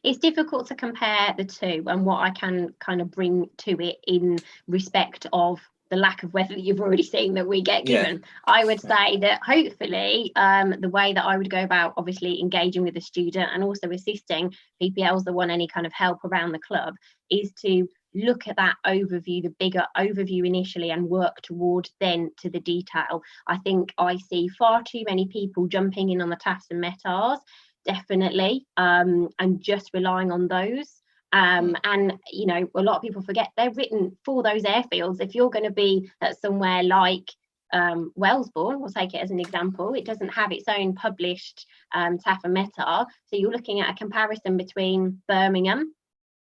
it's difficult to compare the two and what I can kind of bring to it in respect of the lack of weather that you've already seen that we get given. I would say that hopefully the way that I would go about obviously engaging with the student and also assisting PPLs that want any kind of help around the club is to look at that overview, the bigger overview initially, and work toward then to the detail. I think I see far too many people jumping in on the TAFs and METARs, definitely, and just relying on those. And you know, a lot of people forget they're written for those airfields. If you're going to be at somewhere like Wellesbourne, we'll take it as an example, it doesn't have its own published TAF and METAR, so you're looking at a comparison between Birmingham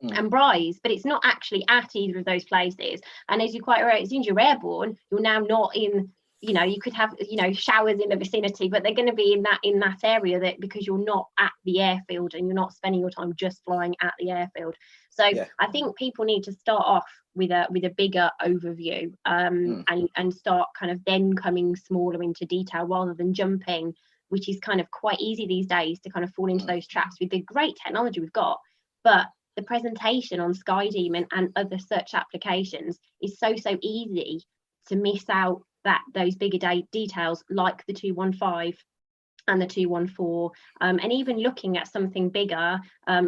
and Bryce, but it's not actually at either of those places. And as you quite right, as soon as you're airborne, you're now not in, you know, you could have, you know, showers in the vicinity, but they're going to be in that area, that because you're not at the airfield and you're not spending your time just flying at the airfield. So I think people need to start off with a bigger overview, and start kind of then coming smaller into detail rather than jumping, which is kind of quite easy these days to kind of fall into those traps with the great technology we've got. But the presentation on SkyDemon and other search applications is so easy to miss out those bigger details like the 215 and the 214, and even looking at something bigger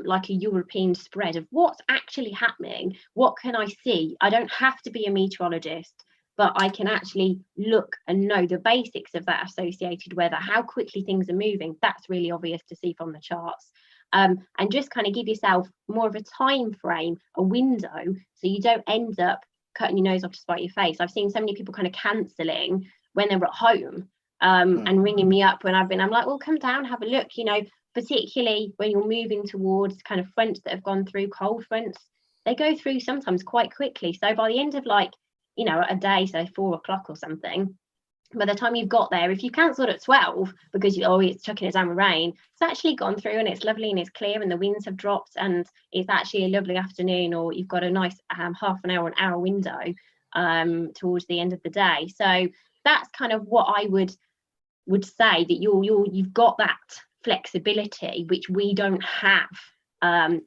like a European spread of what's actually happening. What can I see? I don't have to be a meteorologist, but I can actually look and know the basics of that associated weather, how quickly things are moving. That's really obvious to see from the charts. And just kind of give yourself more of a time frame, a window, so you don't end up cutting your nose off to spite your face. I've seen so many people kind of cancelling when they're at home, and ringing me up when I'm like, well, come down, have a look, you know, particularly when you're moving towards kind of fronts that have gone through, cold fronts, they go through sometimes quite quickly. So by the end of, like, you know, a day, so 4 o'clock or something, by the time you've got there, if you cancelled at 12 because it's chucking it down with rain, it's actually gone through and it's lovely and it's clear and the winds have dropped and it's actually a lovely afternoon, or you've got a nice half an hour window towards the end of the day. So that's kind of what I would say, that you've got that flexibility, which we don't have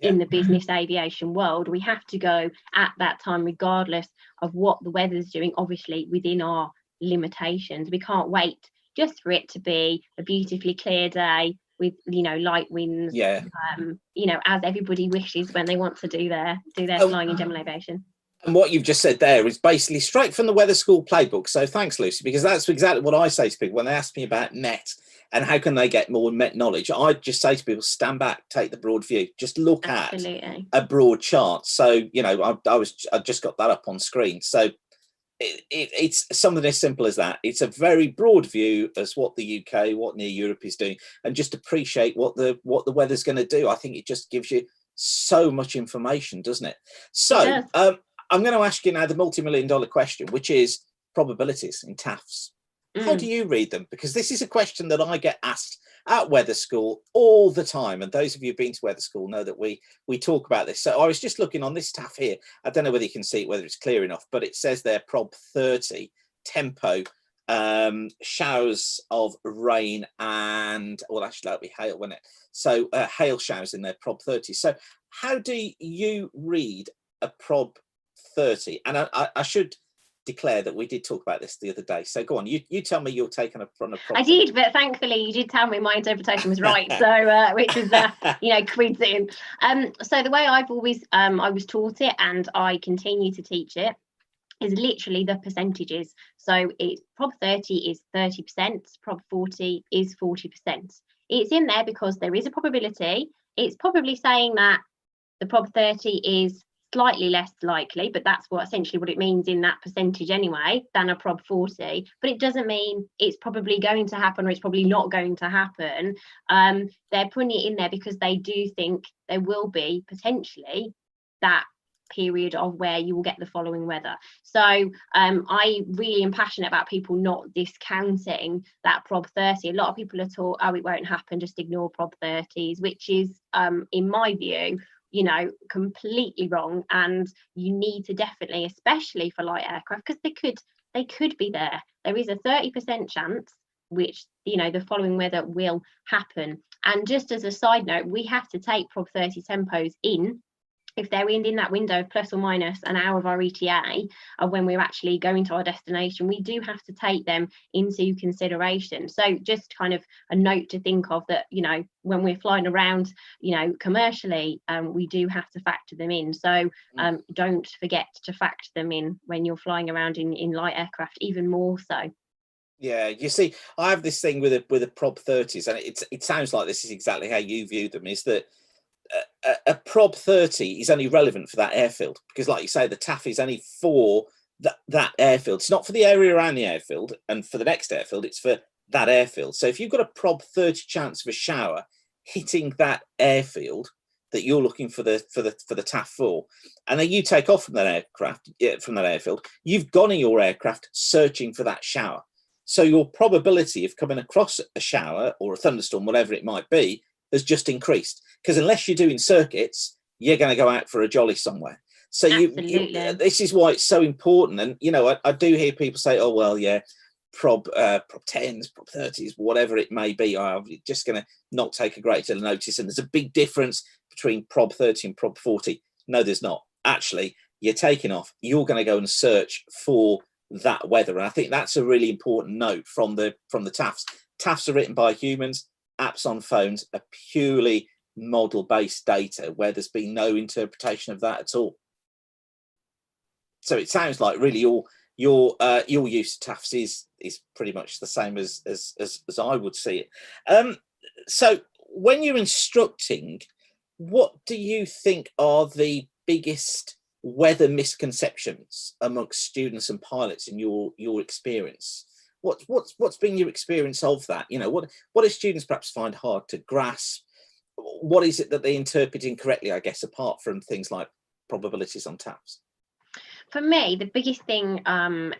in the business aviation world. We have to go at that time regardless of what the weather's doing, obviously within our limitations. We can't wait just for it to be a beautifully clear day with, you know, light winds, you know, as everybody wishes when they want to do their flying in general aviation. And what you've just said there is basically straight from the weather school playbook. So thanks, Lucy, because that's exactly what I say to people when they ask me about MET and how can they get more MET knowledge. I just say to people, stand back, take the broad view, just look at a broad chart. So, you know, I just got that up on screen. So it's something as simple as that. It's a very broad view as what the UK, what near Europe is doing, and just appreciate what the weather's going to do. I think it just gives you so much information, doesn't it? So I'm going to ask you now the multi-million-dollar question, which is probabilities in TAFs. How do you read them? Because this is a question that I get asked at weather school all the time, and those of you who've been to weather school know that we talk about this. So I was just looking on this TAF here. I don't know whether you can see it, whether it's clear enough, but it says there prob 30 tempo, showers of rain, and actually that'll be hail, wouldn't it? So hail showers in there, prob 30. So how do you read a prob 30? And I should declare that we did talk about this the other day. So go on, you tell me your take on a prob. I did, but thankfully you did tell me my interpretation was right. So which was you know, quids in. So the way I've always I was taught it, and I continue to teach it, is literally the percentages. So it's prob 30 is 30%, prob 40 is 40%. It's in there because there is a probability. It's probably saying that the prob 30 is slightly less likely, but that's essentially what it means in that percentage anyway, than a Prob 40. But it doesn't mean it's probably going to happen or it's probably not going to happen. They're putting it in there because they do think there will be potentially that period of where you will get the following weather. So I really am passionate about people not discounting that Prob 30. A lot of people are taught, oh, it won't happen, just ignore Prob 30s, which is in my view, you know, completely wrong. And you need to definitely, especially for light aircraft, because they could be there. There is a 30% chance which, you know, the following weather will happen. And just as a side note, we have to take Prob 30 tempos in if they're in that window of plus or minus an hour of our ETA of when we're actually going to our destination. We do have to take them into consideration. So just kind of a note to think of that, you know, when we're flying around, you know, commercially, we do have to factor them in. So don't forget to factor them in when you're flying around in light aircraft, even more so. Yeah, you see, I have this thing with a Prob 30s, and it sounds like this is exactly how you view them, is that a Prob 30 is only relevant for that airfield, because like you say, the TAF is only for that airfield. It's not for the area around the airfield and for the next airfield, it's for that airfield. So if you've got a Prob 30 chance of a shower hitting that airfield that you're looking for the TAF for, and then you take off from that aircraft, from that airfield, you've gone in your aircraft searching for that shower. So your probability of coming across a shower or a thunderstorm, whatever it might be, has just increased, because unless you're doing circuits, you're going to go out for a jolly somewhere. So this is why it's so important. And you know, I do hear people say, oh well, yeah, Prob 10s, Prob 30s, whatever it may be, I'm just going to not take a great deal of notice. And there's a big difference between Prob 30 and Prob 40. No, there's not. Actually, you're taking off, you're going to go and search for that weather. And I think that's a really important note from the TAFs. TAFs are written by humans. Apps on phones are purely model-based data where there's been no interpretation of that at all. So it sounds like really your use of TAFs is pretty much the same as I would see it. So when you're instructing, what do you think are the biggest weather misconceptions amongst students and pilots in your experience? What's been your experience of that? You know, what do students perhaps find hard to grasp? What is it that they interpret incorrectly, I guess, apart from things like probabilities on TAFs? For me, the biggest thing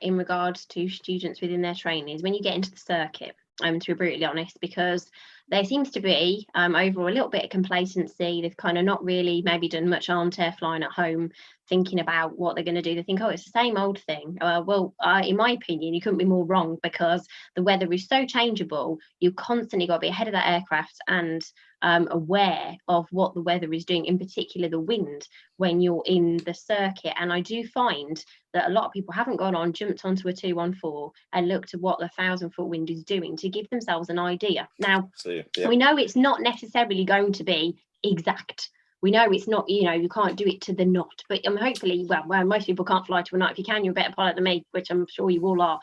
in regards to students within their training is when you get into the circuit, to be brutally honest, because there seems to be overall a little bit of complacency. They've kind of not really maybe done much armed air flying at home, thinking about what they're going to do. They think, oh, it's the same old thing. In my opinion, you couldn't be more wrong, because the weather is so changeable. You constantly got to be ahead of that aircraft and aware of what the weather is doing, in particular the wind, when you're in the circuit. And I do find that a lot of people haven't jumped onto a 214 and looked at what the 1,000-foot wind is doing to give themselves an idea. Now, we know it's not necessarily going to be exact. We know it's not, you know, you can't do it to the knot, but hopefully, well, most people can't fly to a knot. If you can, you're a better pilot than me, which I'm sure you all are.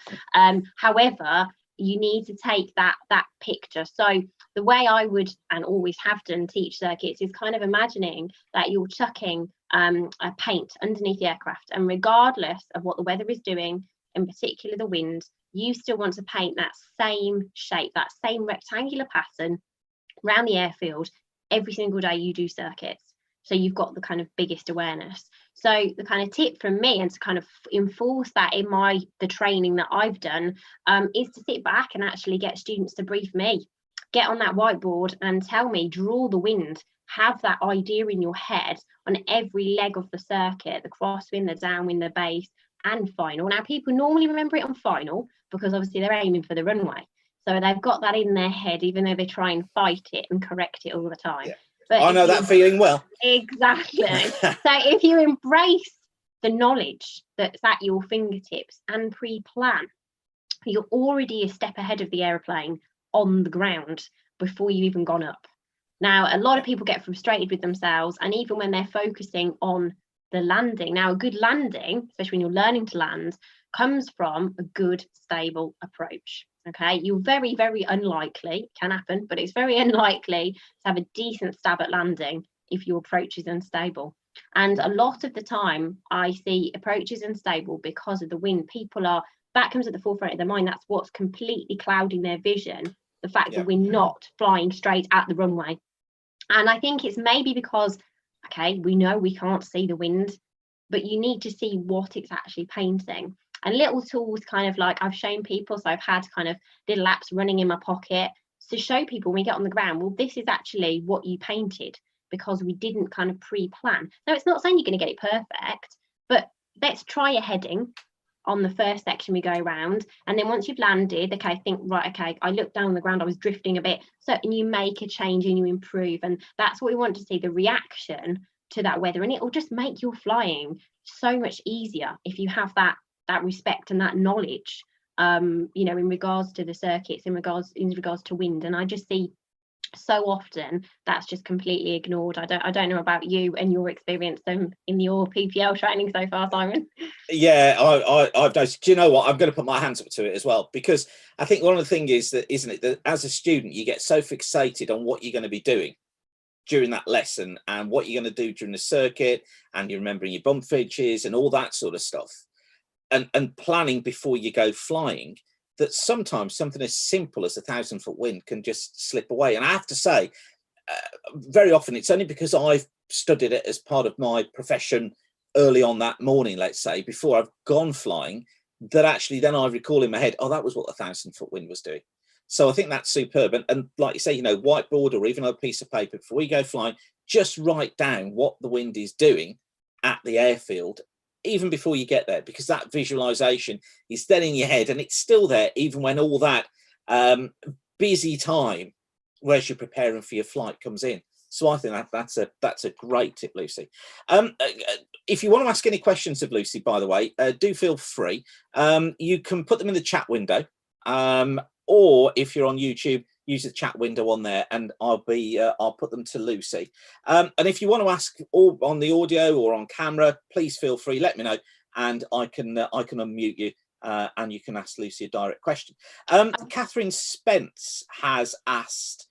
However, you need to take that picture. So the way I would, and always have done, teach circuits is kind of imagining that you're chucking a paint underneath the aircraft, and regardless of what the weather is doing, in particular the wind, you still want to paint that same shape, that same rectangular pattern around the airfield every single day you do circuits. So you've got the kind of biggest awareness. So the kind of tip from me, and to kind of enforce that in the training that I've done, is to sit back and actually get students to brief me. Get on that whiteboard and tell me, draw the wind, have that idea in your head on every leg of the circuit, the crosswind, the downwind, the base, and final. Now, people normally remember it on final because obviously they're aiming for the runway. So they've got that in their head, even though they try and fight it and correct it all the time. Yeah. But I know that feeling well. Exactly. So if you embrace the knowledge that's at your fingertips and pre-plan, you're already a step ahead of the aeroplane on the ground before you've even gone up. Now, a lot of people get frustrated with themselves, and even when they're focusing on the landing. Now, a good landing, especially when you're learning to land, comes from a good, stable approach. Okay, you're very, very unlikely, can happen, but it's very unlikely to have a decent stab at landing if your approach is unstable. And a lot of the time I see approaches unstable because of the wind. That comes at the forefront of their mind. That's what's completely clouding their vision, the fact that we're not flying straight at the runway. And I think it's maybe because, okay, we know we can't see the wind, but you need to see what it's actually painting. And little tools kind of like I've shown people, so I've had kind of little apps running in my pocket to show people when we get on the ground, well, this is actually what you painted, because we didn't kind of pre-plan. Now, it's not saying you're going to get it perfect, but let's try a heading on the first section we go around, and then once you've landed, okay, think, right, okay, I looked down on the ground, I was drifting a bit, so, and you make a change and you improve, and that's what we want to see, the reaction to that weather, and it will just make your flying so much easier if you have that respect and that knowledge, you know, in regards to the circuits, in regards to wind. And I just see so often that's just completely ignored. I don't know about you and your experience in your PPL training so far, Simon. Yeah, I've noticed. Do you know what? I'm going to put my hands up to it as well, because I think one of the things is that, isn't it, that as a student you get so fixated on what you're going to be doing during that lesson and what you're going to do during the circuit, and you're remembering your bump fidges and all that sort of stuff, and planning before you go flying, that sometimes something as simple as 1,000-foot wind can just slip away. And I have to say, very often it's only because I've studied it as part of my profession early on that morning, let's say, before I've gone flying, that actually then I recall in my head, oh, that was what the 1,000-foot wind was doing. So I think that's superb. And like you say, you know, whiteboard or even a piece of paper before we go flying, just write down what the wind is doing at the airfield, even before you get there, because that visualization is then in your head, and it's still there even when all that busy time whereas you're preparing for your flight comes in. So I think that's a great tip, Lucy. If you want to ask any questions of Lucy, by the way, do feel free. You can put them in the chat window, or if you're on YouTube, use the chat window on there, and I'll put them to Lucy. And if you want to ask all on the audio or on camera, please feel free. Let me know, and I can unmute you, and you can ask Lucy a direct question. Catherine Spence has asked,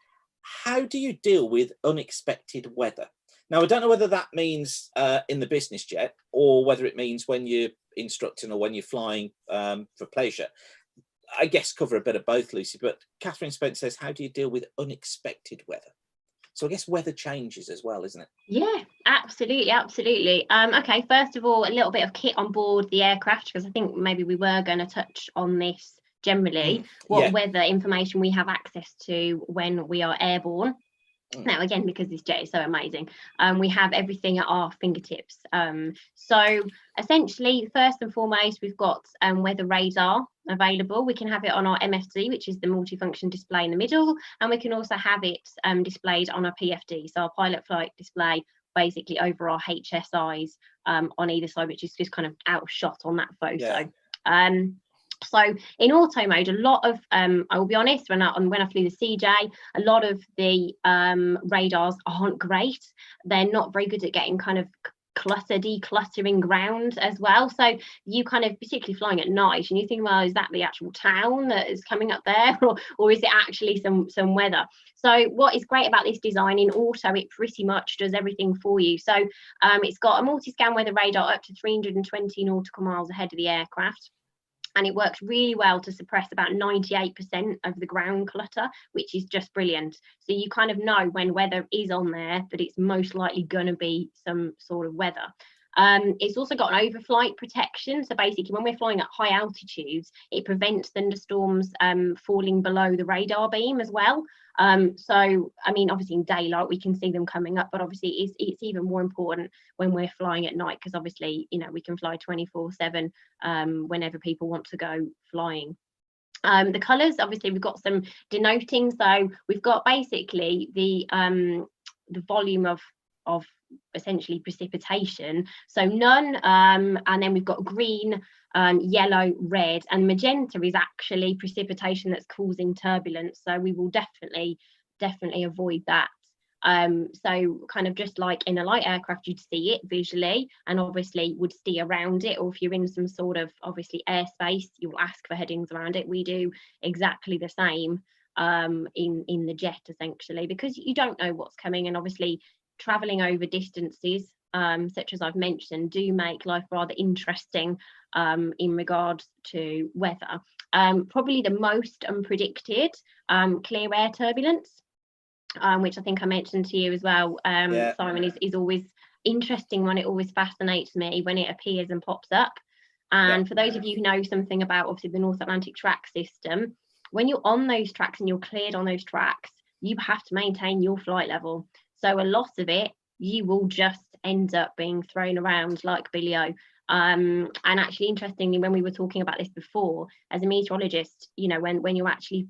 how do you deal with unexpected weather? Now, I don't know whether that means in the business jet, or whether it means when you're instructing or when you're flying for pleasure. I guess cover a bit of both, Lucy, but Catherine Spence says, how do you deal with unexpected weather? So I guess weather changes as well, isn't it? Yeah, absolutely. Okay, first of all, a little bit of kit on board the aircraft, because I think maybe we were going to touch on this generally, what weather information we have access to when we are airborne. Now, again, because this jet is so amazing, we have everything at our fingertips. So essentially, first and foremost, we've got weather radar available. We can have it on our MFD, which is the multifunction display in the middle, and we can also have it displayed on our PFD, so our pilot flight display, basically over our HSIs on either side, which is just kind of out of shot on that photo. So in auto mode, a lot of, I will be honest, when I flew the CJ, a lot of the radars aren't great. They're not very good at getting kind of decluttering ground as well. So you kind of, particularly flying at night, and you think, well, is that the actual town that is coming up there, or is it actually some weather? So what is great about this design in auto, it pretty much does everything for you. So it's got a multi-scan weather radar up to 320 nautical miles ahead of the aircraft. And it works really well to suppress about 98% of the ground clutter, which is just brilliant. So you kind of know when weather is on there that it's most likely going to be some sort of weather. It's also got an overflight protection. So basically, when we're flying at high altitudes, it prevents thunderstorms falling below the radar beam as well. So, I mean, obviously in daylight, we can see them coming up, but obviously it's even more important when we're flying at night, because obviously, you know, we can fly 24/7 whenever people want to go flying. The colours, obviously, we've got some denoting. So we've got basically the volume of essentially precipitation, so none, and then we've got green, yellow, red, and magenta is actually precipitation that's causing turbulence, so we will definitely avoid that. So kind of just like in a light aircraft, you'd see it visually and obviously would steer around it, or if you're in some sort of obviously airspace, you'll ask for headings around it. We do exactly the same in the jet, essentially, because you don't know what's coming, and obviously traveling over distances such as I've mentioned, do make life rather interesting in regards to weather. Probably the most unpredicted, clear air turbulence, which I think I mentioned to you as well, Simon, is always interesting one. It always fascinates me when it appears and pops up. And for those of you who know something about obviously the North Atlantic track system, when you're on those tracks and you're cleared on those tracks, you have to maintain your flight level. So a lot of it, you will just end up being thrown around like Billy-O. And actually, interestingly, when we were talking about this before, as a meteorologist, you know, when you're actually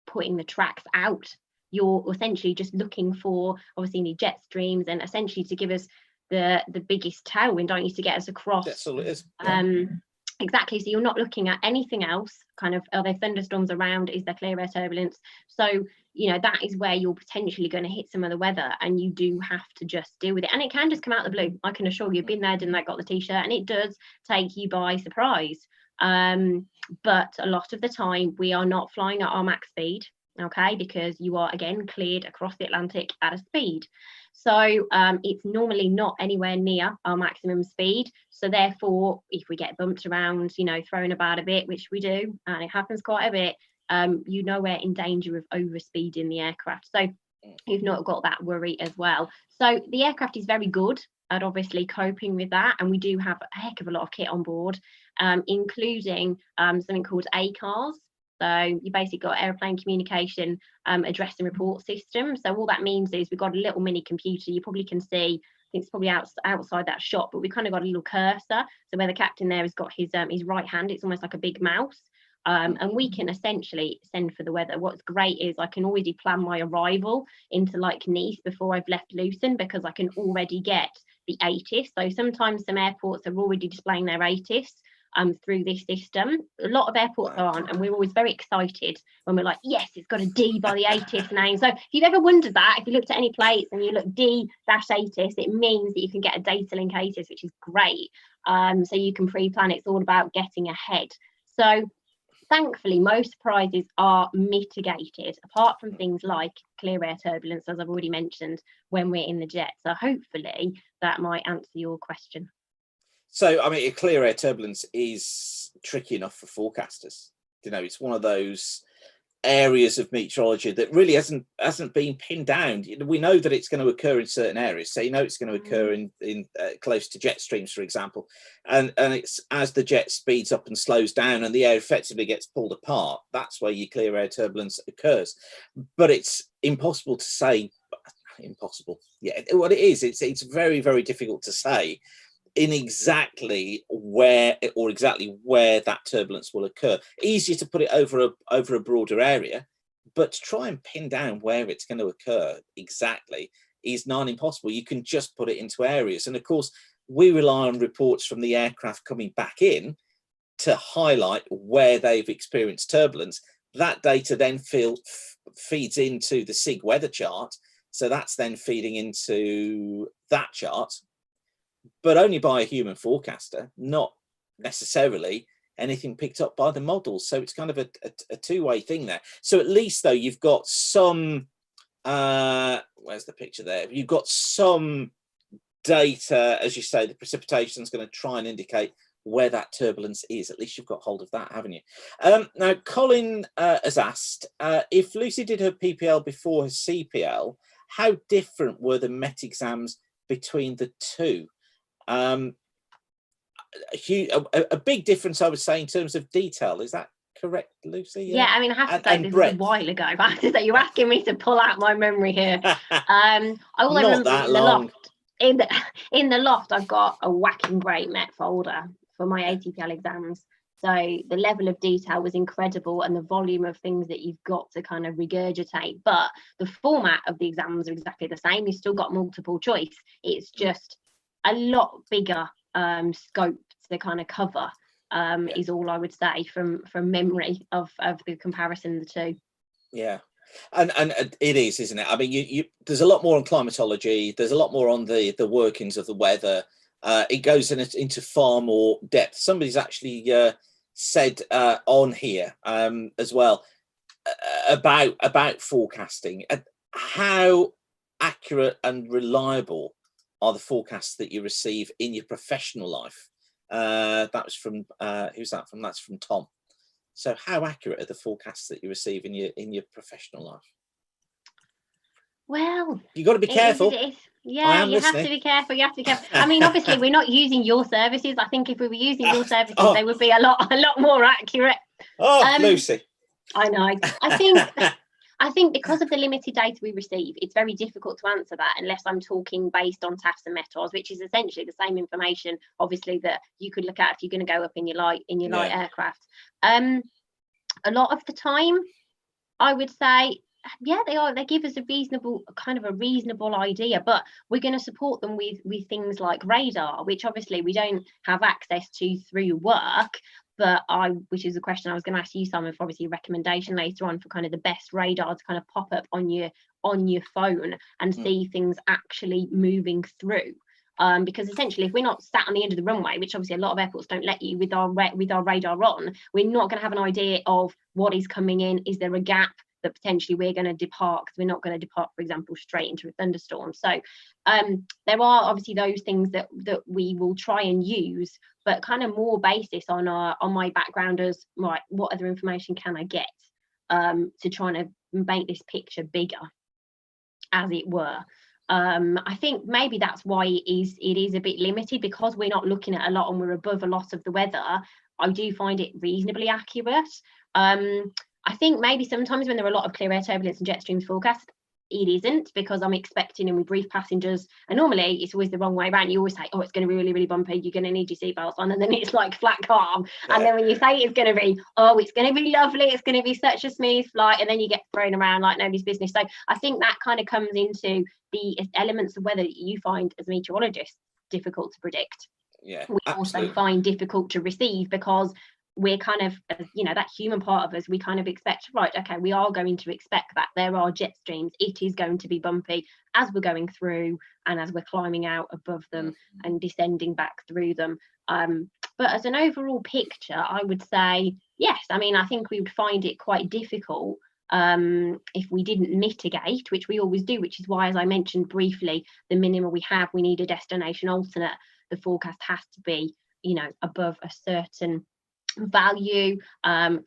putting the tracks out, you're essentially just looking for obviously any jet streams and essentially to give us the biggest tailwind, aren't you, to get us across. That's all it is. Exactly. So you're not looking at anything else, kind of, are there thunderstorms around, is there clear air turbulence? So, you know, that is where you're potentially going to hit some of the weather, and you do have to just deal with it. And it can just come out of the blue. I can assure you, been there, done that, got the t-shirt, and it does take you by surprise. But a lot of the time we are not flying at our max speed, okay, because you are again cleared across the Atlantic at a speed. So it's normally not anywhere near our maximum speed. So therefore, if we get bumped around, you know, thrown about a bit, which we do, and it happens quite a bit, you know, we're in danger of overspeeding the aircraft. So you've not got that worry as well. So the aircraft is very good at obviously coping with that, and we do have a heck of a lot of kit on board, including something called ACARS. So you basically got airplane communication address and report system. So all that means is we've got a little mini computer. You probably can see, I think it's probably outside that shot, but we kind of got a little cursor. So where the captain there has got his right hand, it's almost like a big mouse. And we can essentially send for the weather. What's great is I can already plan my arrival into like Nice before I've left Luton, because I can already get the ATIS. So sometimes some airports are already displaying their ATIS through this system. A lot of airports aren't, and we're always very excited when we're like, yes, it's got a D by the ATIS name. So if you've ever wondered that, if you looked at any plates and you look D-ATIS, it means that you can get a data link ATIS, which is great. So you can pre-plan. It's all about getting ahead. So thankfully, most surprises are mitigated, apart from things like clear air turbulence, as I've already mentioned, when we're in the jet. So hopefully that might answer your question. So, I mean, a clear air turbulence is tricky enough for forecasters. You know, it's one of those areas of meteorology that really hasn't been pinned down. We know that it's going to occur in certain areas. So, you know, it's going to occur in close to jet streams, for example. And it's as the jet speeds up and slows down and the air effectively gets pulled apart, that's where your clear air turbulence occurs. But it's impossible to say. Impossible. Yeah, what it is, it's very, very difficult to say in exactly where that turbulence will occur. Easier to put it over a broader area, but to try and pin down where it's going to occur exactly is not impossible. You can just put it into areas, and of course we rely on reports from the aircraft coming back in to highlight where they've experienced turbulence. That data then feeds into the SIG weather chart, so that's then feeding into that chart, but only by a human forecaster, not necessarily anything picked up by the models. So it's kind of a two-way thing there. So at least though, you've got some, where's the picture there? You've got some data, as you say, the precipitation is going to try and indicate where that turbulence is. At least you've got hold of that, haven't you? Now, Colin has asked, if Lucy did her PPL before her CPL, how different were the Met exams between the two? A big difference, I would say, in terms of detail. Is that correct, Lucy? Yeah, I mean, I have to say this was a while ago. I have to say, you're asking me to pull out my memory here. All I remember in the loft, in the loft, I've got a whacking great Met folder for my ATPL exams. So the level of detail was incredible, and the volume of things that you've got to kind of regurgitate. But the format of the exams are exactly the same. You've still got multiple choice. It's just a lot bigger scope to kind of cover, is all I would say from memory of the comparison of the two. Yeah. And it is, isn't it? I mean, there's a lot more on climatology. There's a lot more on the workings of the weather. It goes into far more depth. Somebody's actually said on here as well about forecasting, how accurate and reliable are the forecasts that you receive in your professional life. That was from who's that from? That's from Tom. So how accurate are the forecasts that you receive in your professional life? Well, You've got to be careful. Yeah, you have to be careful. You have to be careful. I mean, obviously, we're not using your services. I think if we were using your services, they would be a lot more accurate. Lucy. I know. I think because of the limited data we receive, it's very difficult to answer that unless I'm talking based on TAFs and METARs, which is essentially the same information, obviously, that you could look at if you're going to go up in your light aircraft. A lot of the time, I would say, yeah, they give us a reasonable idea, but we're going to support them with things like radar, which obviously we don't have access to through work. But which is a question I was going to ask you, Simon, for obviously a recommendation later on for kind of the best radar to kind of pop up on your phone and see things actually moving through. Because essentially, if we're not sat on the end of the runway, which obviously a lot of airports don't let you with our radar on, we're not going to have an idea of what is coming in. Is there a gap that potentially we're going to depart, because we're not going to depart, for example, straight into a thunderstorm. So there are obviously those things that we will try and use, but kind of more basis on my background as, right, what other information can I get to try and make this picture bigger, as it were. I think maybe that's why it is a bit limited, because we're not looking at a lot and we're above a lot of the weather. I do find it reasonably accurate. I think maybe sometimes when there are a lot of clear air turbulence and jet streams forecast, it isn't, because I'm expecting, and we brief passengers, and normally it's always the wrong way around. You always say, oh, it's going to be really, really bumpy, you're going to need your seatbelts on, and then it's like flat calm. Yeah. And then when you say it's going to be, oh, it's going to be lovely, it's going to be such a smooth flight, and then you get thrown around like nobody's business. So I think that kind of comes into the elements of weather that you find as meteorologists difficult to predict. Yeah, we absolutely also find difficult to receive, because we're kind of, that human part of us, we kind of expect, right, okay, we are going to expect that there are jet streams, it is going to be bumpy as we're going through and as we're climbing out above them and descending back through them. But as an overall picture, I would say, yes, I mean, I think we would find it quite difficult if we didn't mitigate, which we always do, which is why, as I mentioned briefly, the minimum we need a destination alternate. The forecast has to be, above a certain value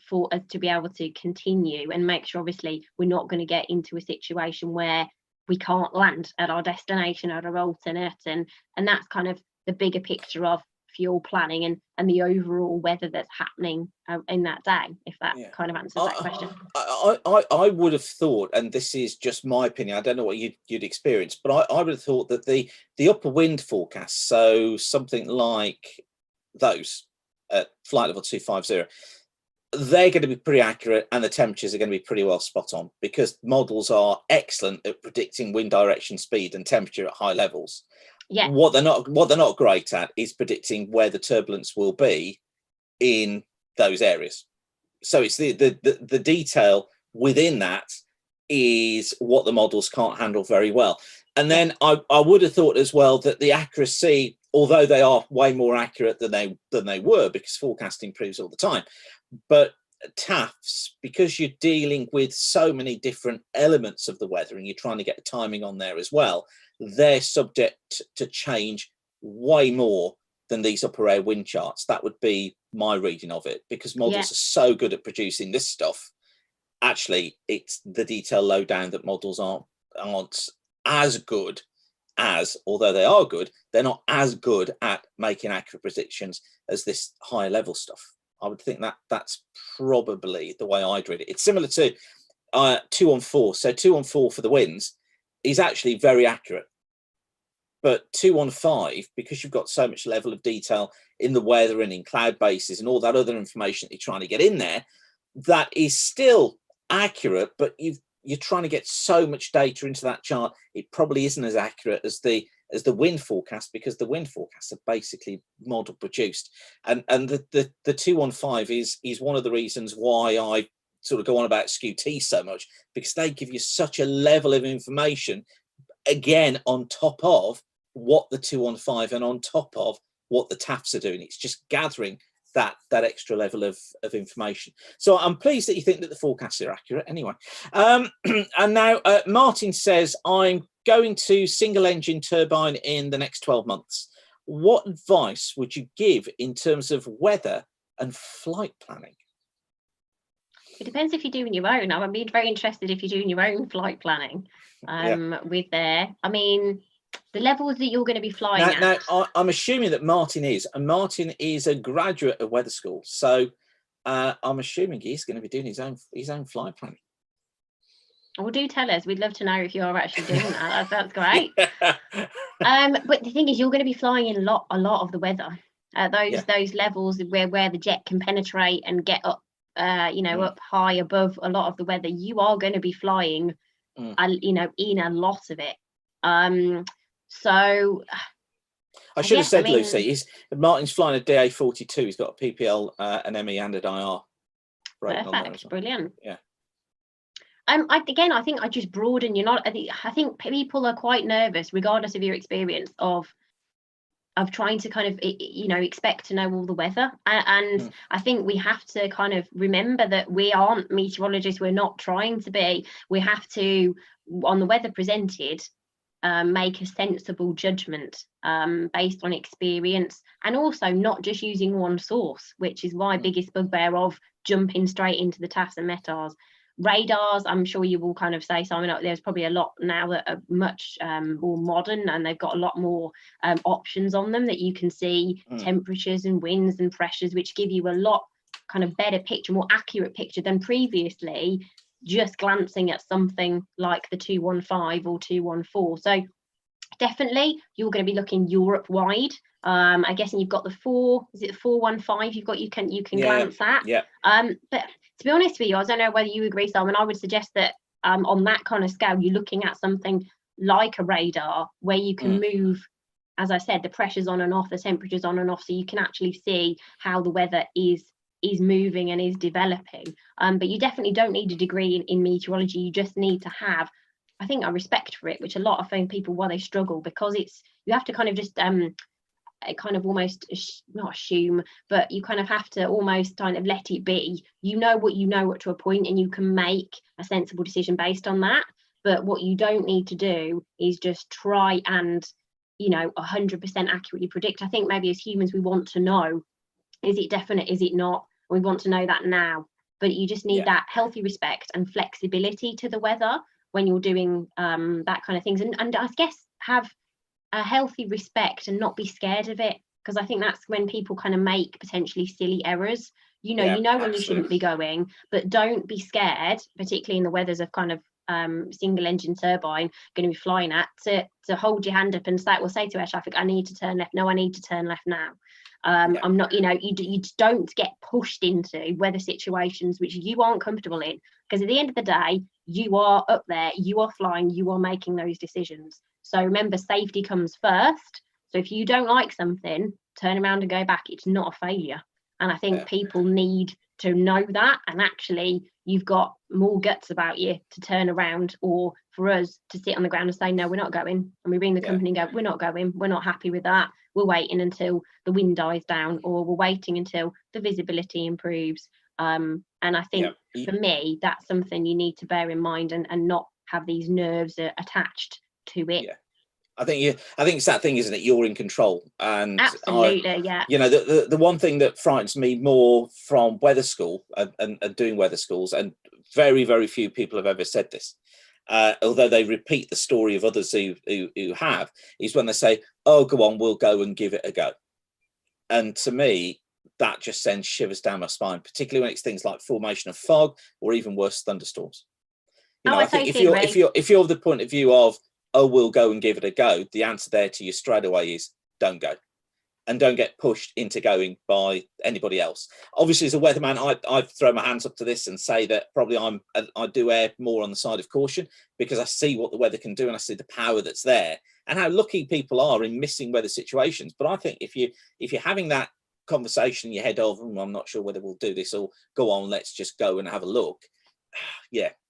for us to be able to continue and make sure, obviously, we're not going to get into a situation where we can't land at our destination at our alternate, and that's kind of the bigger picture of fuel planning and the overall weather that's happening in that day, if that kind of answers that question. I would have thought, and this is just my opinion, I don't know what you'd experience, but I would have thought that the upper wind forecasts, so something like those at flight level 250, they're going to be pretty accurate, and the temperatures are going to be pretty well spot on, because models are excellent at predicting wind direction, speed and temperature at high levels. Yeah. What they're not great at is predicting where the turbulence will be in those areas. So it's the detail within that is what the models can't handle very well. And then I would have thought as well that the accuracy, although they are way more accurate than they were, because forecasting improves all the time, but TAFs, because you're dealing with so many different elements of the weather and you're trying to get the timing on there as well, they're subject to change way more than these upper air wind charts. That would be my reading of it, because models are so good at producing this stuff. Actually, it's the detail low down that models aren't as good as, although they are good, they're not as good at making accurate predictions as this higher level stuff. I would think that that's probably the way I'd read it. It's similar to 2 on 4. So 2 on 4 for the winds is actually very accurate. But 2 on 5, because you've got so much level of detail in the weather and in cloud bases and all that other information that you're trying to get in there, that is still accurate, but you're trying to get so much data into that chart, it probably isn't as accurate as the wind forecast, because the wind forecasts are basically model produced. And the 2 on 5 is one of the reasons why I sort of go on about SKU-T so much, because they give you such a level of information, again, on top of what the 2 on 5 and on top of what the TAFs are doing. It's just gathering that extra level of information. So I'm pleased that you think that the forecasts are accurate anyway. And now Martin says, I'm going to single engine turbine in the next 12 months. What advice would you give in terms of weather and flight planning? It depends if you're doing your own. I'm very interested if you're doing your own flight planning with there. I mean, the levels that you're going to be flying at. Now, I'm assuming that Martin is, and Martin is a graduate of weather school. So I'm assuming he's going to be doing his own flight planning. Well, do tell us. We'd love to know if you're actually doing that. That's great. But the thing is, you're going to be flying in a lot of the weather. Those levels where the jet can penetrate and get up, up high above a lot of the weather. You are going to be flying, in a lot of it. So I should have said, Lucy, Martin's flying a DA-42. He's got a PPL, an ME and a IR. Perfect, brilliant. Yeah. I think I just broaden. I think people are quite nervous, regardless of your experience, of trying to kind of expect to know all the weather, and I think we have to kind of remember that we aren't meteorologists. We're not trying to be. We have to, on the weather presented, make a sensible judgment based on experience, and also not just using one source, which is my biggest bugbear of jumping straight into the TAFs and METARs. Radars, I'm sure you will kind of say, Simon, there's probably a lot now that are much more modern, and they've got a lot more options on them that you can see temperatures and winds and pressures, which give you a lot kind of better picture, more accurate picture than previously just glancing at something like the 215 or 214. So definitely you're going to be looking Europe wide. I guess, and you've got the 415 you can glance at. But to be honest with you, I don't know whether you agree, Simon. I would suggest that on that kind of scale, you're looking at something like a radar where you can move, as I said, the pressures on and off, the temperatures on and off, so you can actually see how the weather is moving and is developing. But you definitely don't need a degree in meteorology. You just need to have, I think, a respect for it, which a lot of people, why they struggle, because you have to kind of just kind of almost not assume, but you kind of have to almost kind of let it be. You know what you know up to a point, and you can make a sensible decision based on that. But what you don't need to do is just try and 100% accurately predict. I think maybe as humans we want to know, is it definite, is it not? We want to know that now. But you just need that healthy respect and flexibility to the weather when you're doing that kind of things, and I guess have a healthy respect and not be scared of it, because I think that's when people kind of make potentially silly errors. When you shouldn't be going, but don't be scared, particularly in the weathers of kind of single engine turbine going to be flying at, to hold your hand up and say to air traffic, I need to turn left. No, I need to turn left now. I'm not, you don't get pushed into weather situations which you aren't comfortable in, because at the end of the day, you are up there, you are flying, you are making those decisions. So remember, safety comes first. So if you don't like something, turn around and go back. It's not a failure. And I think people need to know that, and actually you've got more guts about you to turn around, or for us to sit on the ground and say, no, we're not going. And we ring the company and go, we're not going, we're not happy with that. We're waiting until the wind dies down, or we're waiting until the visibility improves. And I think for me, that's something you need to bear in mind, and not have these nerves attached to it. I think it's that thing, isn't it? You're in control, and absolutely, the one thing that frightens me more from weather school and doing weather schools, and very, very few people have ever said this, although they repeat the story of others who have, is when they say, "Oh, go on, we'll go and give it a go." And to me, that just sends shivers down my spine, particularly when it's things like formation of fog, or even worse, thunderstorms. I think if you're of the point of view of, oh, we'll go and give it a go, the answer there to you straight away is don't go, and don't get pushed into going by anybody else. Obviously, as a weatherman, I throw my hands up to this and say that probably I do err more on the side of caution, because I see what the weather can do, and I see the power that's there, and how lucky people are in missing weather situations. But I think if you're having that conversation in your head of, I'm not sure whether we'll do this, or go on, let's just go and have a look.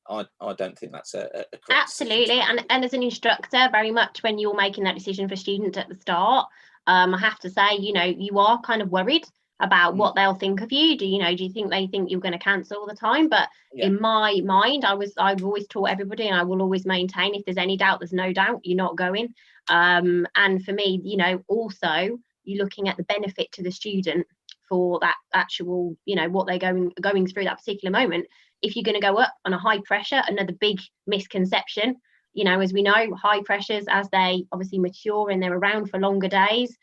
I don't think that's a absolutely. And as an instructor, very much when you're making that decision for students at the start, I have to say, you are kind of worried, about what they'll think of you. Do you think they think you're going to cancel all the time? But in my mind, I've always taught everybody, and I will always maintain, if there's any doubt, there's no doubt, you're not going. And for me, also you're looking at the benefit to the student for that actual, what they're going through that particular moment. If you're going to go up on a high pressure, another big misconception, as we know, high pressures, as they obviously mature and they're around for longer days,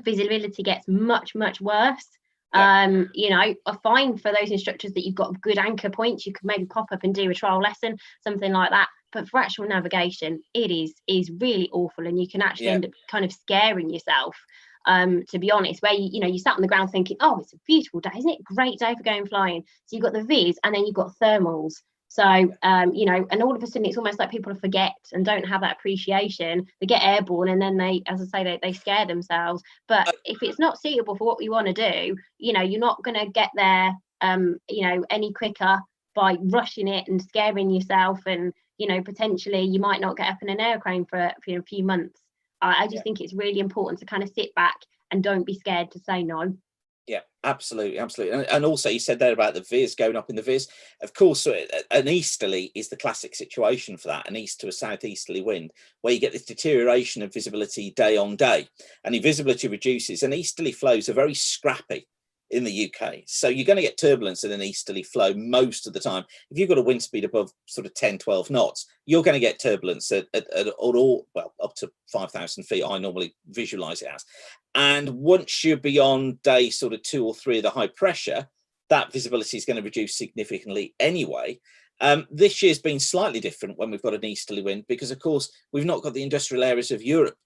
visibility gets much, much worse. A fine for those instructors that you've got good anchor points, you could maybe pop up and do a trial lesson, something like that. But for actual navigation, it is really awful, and you can actually end up kind of scaring yourself, to be honest, where you sat on the ground thinking, oh, it's a beautiful day, isn't it? Great day for going flying. So you've got the viz, and then you've got thermals. So, and all of a sudden it's almost like people forget and don't have that appreciation. They get airborne, and then they, as I say, they scare themselves. But if it's not suitable for what we want to do, you're not going to get there, any quicker by rushing it and scaring yourself. And, potentially you might not get up in an aircrane for a few months. I just think it's really important to kind of sit back and don't be scared to say no. Yeah, absolutely. And also you said there about the viz, going up in the viz. Of course, an easterly is the classic situation for that, an east to a southeasterly wind, where you get this deterioration of visibility day on day, and your visibility reduces. And easterly flows are very scrappy in the UK. So you're going to get turbulence in an easterly flow most of the time. If you've got a wind speed above sort of 10, 12 knots, you're going to get turbulence at all, well, up to 5,000 feet, I normally visualize it as. And once you're beyond day sort of 2 or 3 of the high pressure, that visibility is going to reduce significantly anyway. This year's been slightly different when we've got an easterly wind, because of course we've not got the industrial areas of Europe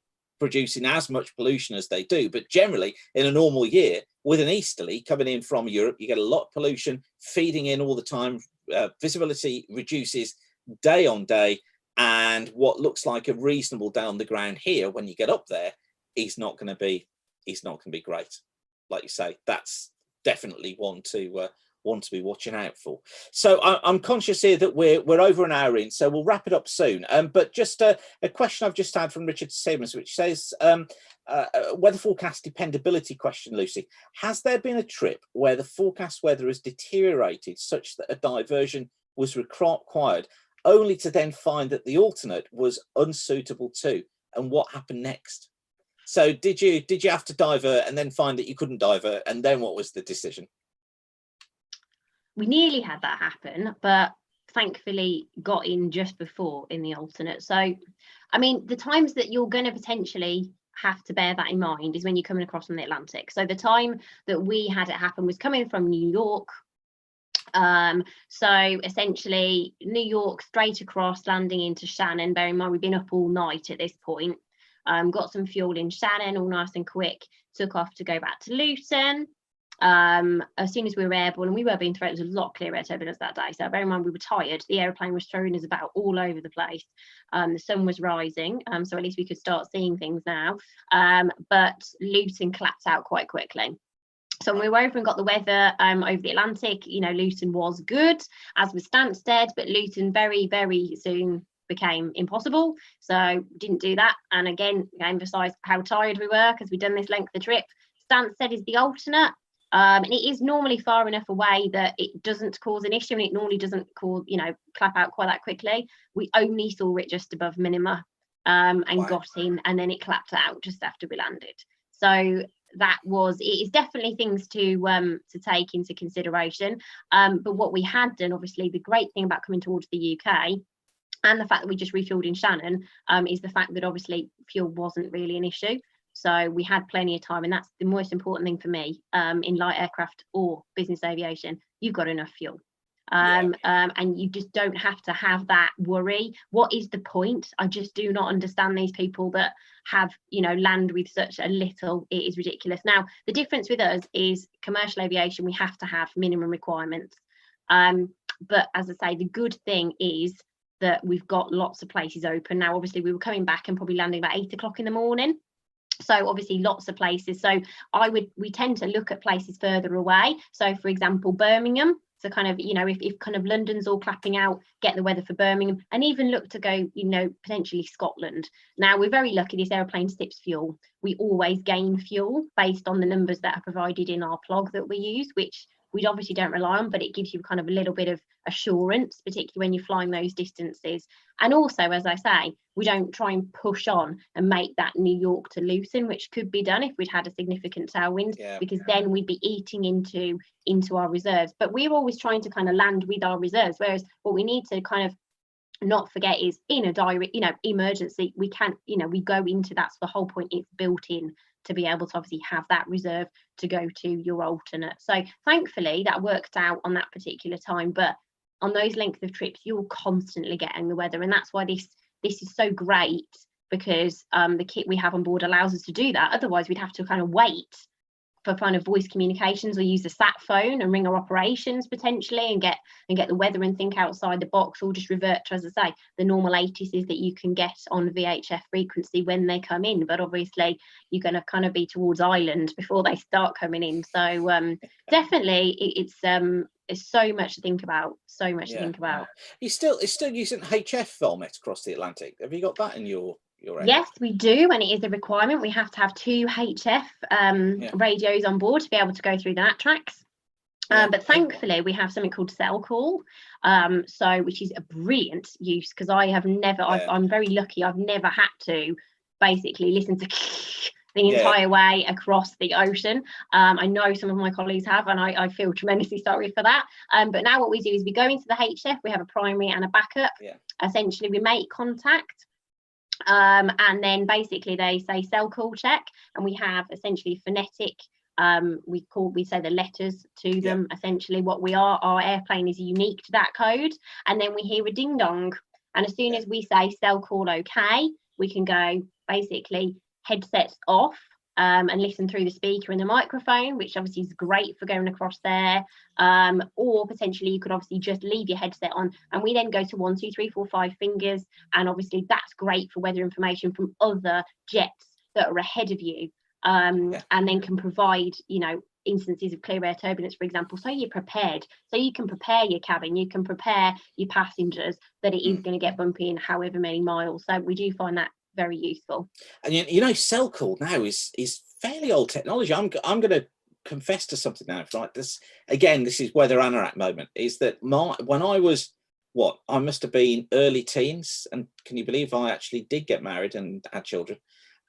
producing as much pollution as they do. But generally in a normal year, with an easterly coming in from Europe, you get a lot of pollution feeding in all the time. Visibility reduces day on day, and what looks like a reasonable day on the ground here, when you get up there, is not going to be great. Like you say, that's definitely one to be watching out for. So I'm conscious here that we're over an hour in, so we'll wrap it up soon. But just a question I've just had from Richard Simmons, which says, weather forecast dependability question, Lucy. Has there been a trip where the forecast weather has deteriorated such that a diversion was required, only to then find that the alternate was unsuitable too? And what happened next? So did you have to divert and then find that you couldn't divert, and then what was the decision? We nearly had that happen, but thankfully got in just before in the alternate. So, I mean, the times that you're going to potentially have to bear that in mind is when you're coming across from the Atlantic. So the time that we had it happen was coming from New York. So essentially New York straight across, landing into Shannon. Bear in mind, we've been up all night at this point. Got some fuel in Shannon, all nice and quick. Took off to go back to Luton. As soon as we were airborne, and we were being thrown, it was a lot clearer air turbulence that day. So bear in mind, we were tired. The aeroplane was throwing us about all over the place. The sun was rising, so at least we could start seeing things now. But Luton clapped out quite quickly. So when we were over and got the weather over the Atlantic, Luton was good, as was Stansted, but Luton very, very soon became impossible. So didn't do that. And again, I emphasise how tired we were because we'd done this length of trip. Stansted is the alternate. And it is normally far enough away that it doesn't cause an issue, and it normally doesn't cause, clap out quite that quickly. We only saw it just above minima, and wow, got in, and then it clapped out just after we landed. So it is definitely things to take into consideration. But what we had done, obviously, the great thing about coming towards the UK, and the fact that we just refueled in Shannon, is the fact that obviously fuel wasn't really an issue. So we had plenty of time, and that's the most important thing for me in light aircraft or business aviation. You've got enough fuel, and you just don't have to have that worry. What is the point? I just do not understand these people that have, land with such a little. It is ridiculous. Now, the difference with us is commercial aviation, we have to have minimum requirements. But as I say, the good thing is that we've got lots of places open. Now, obviously, we were coming back and probably landing about 8 o'clock in the morning. So obviously lots of places. So we tend to look at places further away. So for example, Birmingham So kind of, if kind of London's all clapping out, get the weather for Birmingham, and even look to go, potentially Scotland. Now, we're very lucky this aeroplane sips fuel. We always gain fuel based on the numbers that are provided in our plug that we use, which we obviously don't rely on, but it gives you kind of a little bit of assurance, particularly when you're flying those distances. And also, as I say, we don't try and push on and make that New York to Luton, which could be done if we'd had a significant tailwind, because then we'd be eating into our reserves. But we're always trying to kind of land with our reserves, whereas what we need to kind of not forget is in a direct, emergency, we can't, we go into that's the whole point. It's built in to be able to obviously have that reserve to go to your alternate. So thankfully that worked out on that particular time, but on those length of trips you're constantly getting the weather, and that's why this is so great, because the kit we have on board allows us to do that. Otherwise we'd have to kind of wait for kind of voice communications, or use a sat phone and ring our operations potentially and get the weather and think outside the box, or just revert to, as I say, the normal ATISs that you can get on VHF frequency when they come in. But obviously you're going to kind of be towards island before they start coming in. So definitely it's so much to think about, to think about. You're still using HF Volmet across the Atlantic. Have you got that in your Yes, we do, and it is a requirement. We have to have 2 HF radios on board to be able to go through the NAT tracks. But thankfully we have something called cell call, which is a brilliant use, because I'm very lucky. I've never had to basically listen to the entire way across the ocean. I know some of my colleagues have, and I feel tremendously sorry for that. But now what we do is we go into the HF, we have a primary and a backup. Essentially we make contact, and then basically they say cell call check, and we have essentially phonetic, we say the letters to them, essentially what we are. Our airplane is unique to that code, and then we hear a ding dong, and as soon as we say cell call okay, we can go basically headsets off, and listen through the speaker and the microphone, which obviously is great for going across there, or potentially you could obviously just leave your headset on, and we then go to 1 2 3 4 5 fingers, and obviously that's great for weather information from other jets that are ahead of you, and then can provide instances of clear air turbulence, for example, so you're prepared, so you can prepare your cabin, you can prepare your passengers that it is going to get bumpy in however many miles. So we do find that very useful. And cell call now is fairly old technology. I'm going to confess to something now, right? This is weather anorak moment, is that when I was I must have been early teens, and can you believe I actually did get married and had children?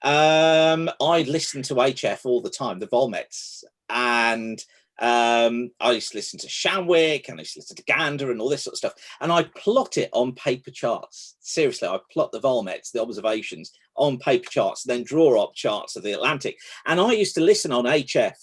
I listened to HF all the time, the Volmets, and I used to listen to Shamwick, and I used to listen to Gander and all this sort of stuff, and I plot it on paper charts. Seriously, I plot the Volmets, the observations, on paper charts, then draw up charts of the Atlantic. And I used to listen on HF,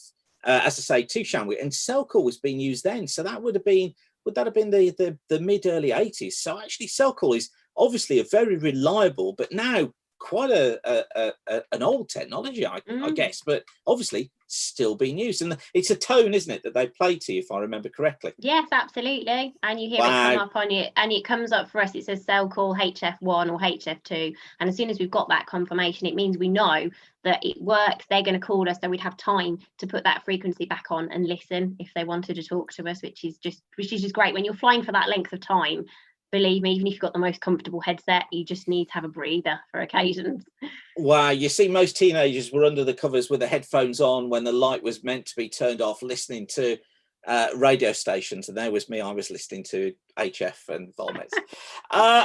as I say, to Shamwick, and cell call was being used then. So that would that have been the mid early 80s? So actually cell call is obviously a very reliable, but now quite an old technology, I guess, but obviously still being used. And it's a tone, isn't it, that they play to you, if I remember correctly? Yes, absolutely. And you hear it come up on you, and it comes up for us, it says cell call HF1 or HF2, and as soon as we've got that confirmation, it means we know that it works. They're going to call us, so we'd have time to put that frequency back on and listen if they wanted to talk to us, which is just great when you're flying for that length of time. Believe me, even if you've got the most comfortable headset, you just need to have a breather for occasions. Wow, you see, most teenagers were under the covers with the headphones on when the light was meant to be turned off, listening to radio stations, and there was me, I was listening to HF and Volmets.